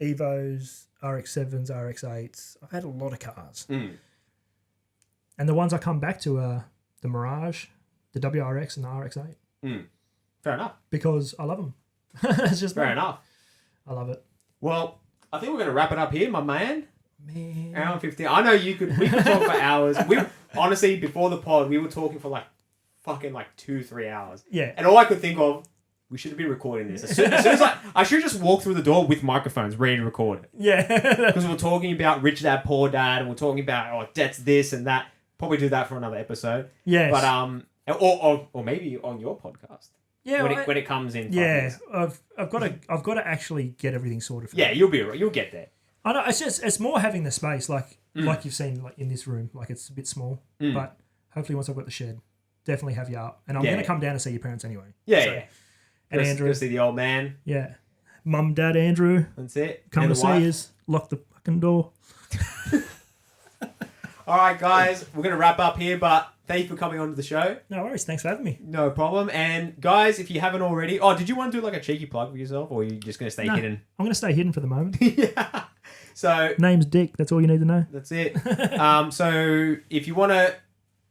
Evos, RX-7s, RX-8s. I've had a lot of cars. And the ones I come back to are the Mirage, the WRX, and the RX-8. Fair enough. Because I love them. It's just fair enough. I love it. Well, I think we're going to wrap it up here, my man. Hour and 15. I know we could talk for hours. Honestly, before the pod, we were talking for fucking 2-3 hours. Yeah. And all I could think of, we should have been recording this. As soon as I should have just walked through the door with microphones ready to record it. Yeah. Because we're talking about Rich Dad, Poor Dad, and we're talking about, debt's this and that. Probably do that for another episode. Yes. But, or maybe on your podcast. Yeah, when it comes in. 5 yeah. years. I've got to actually get everything sorted. For Yeah, that. you'll get there. I know. It's more having the space, like you've seen, like in this room, like it's a bit small, but hopefully once I've got the shed, definitely have you up, and I'm going to come down to see your parents anyway. Yeah, So, yeah. And Go Andrew, see the old man. yeah, Mum, Dad, Andrew, That's it. come And to the wife. see us. Lock the fucking door. All right, guys, we're going to wrap up here, but thank you for coming on to the show. No worries. Thanks for having me. No problem. And guys, if you haven't already, did you want to do like a cheeky plug for yourself, or are you just going to stay No, hidden? I'm going to stay hidden for the moment. Yeah. So Name's Dick. That's all you need to know. that's it. So if you want to,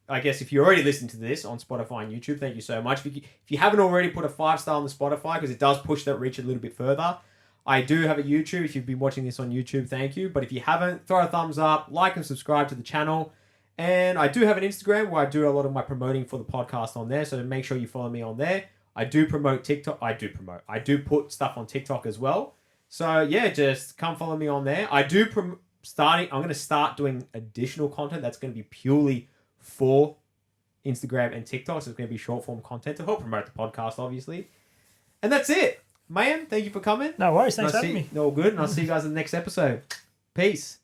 I guess if you already listened to this on Spotify and YouTube, thank you so much. If you haven't already, put a 5-star on the Spotify because it does push that reach a little bit further. I do have a YouTube. If you've been watching this on YouTube, thank you. But if you haven't, throw a thumbs up, like and subscribe to the channel. And I do have an Instagram where I do a lot of my promoting for the podcast on there. So make sure you follow me on there. I do promote TikTok. I do put stuff on TikTok as well. So yeah, just come follow me on there. I do I'm going to start doing additional content that's going to be purely for Instagram and TikTok. So it's going to be short form content to help promote the podcast, obviously. And that's it. Man, thank you for coming. No worries. Thanks for having me. All good. And I'll see you guys in the next episode. Peace.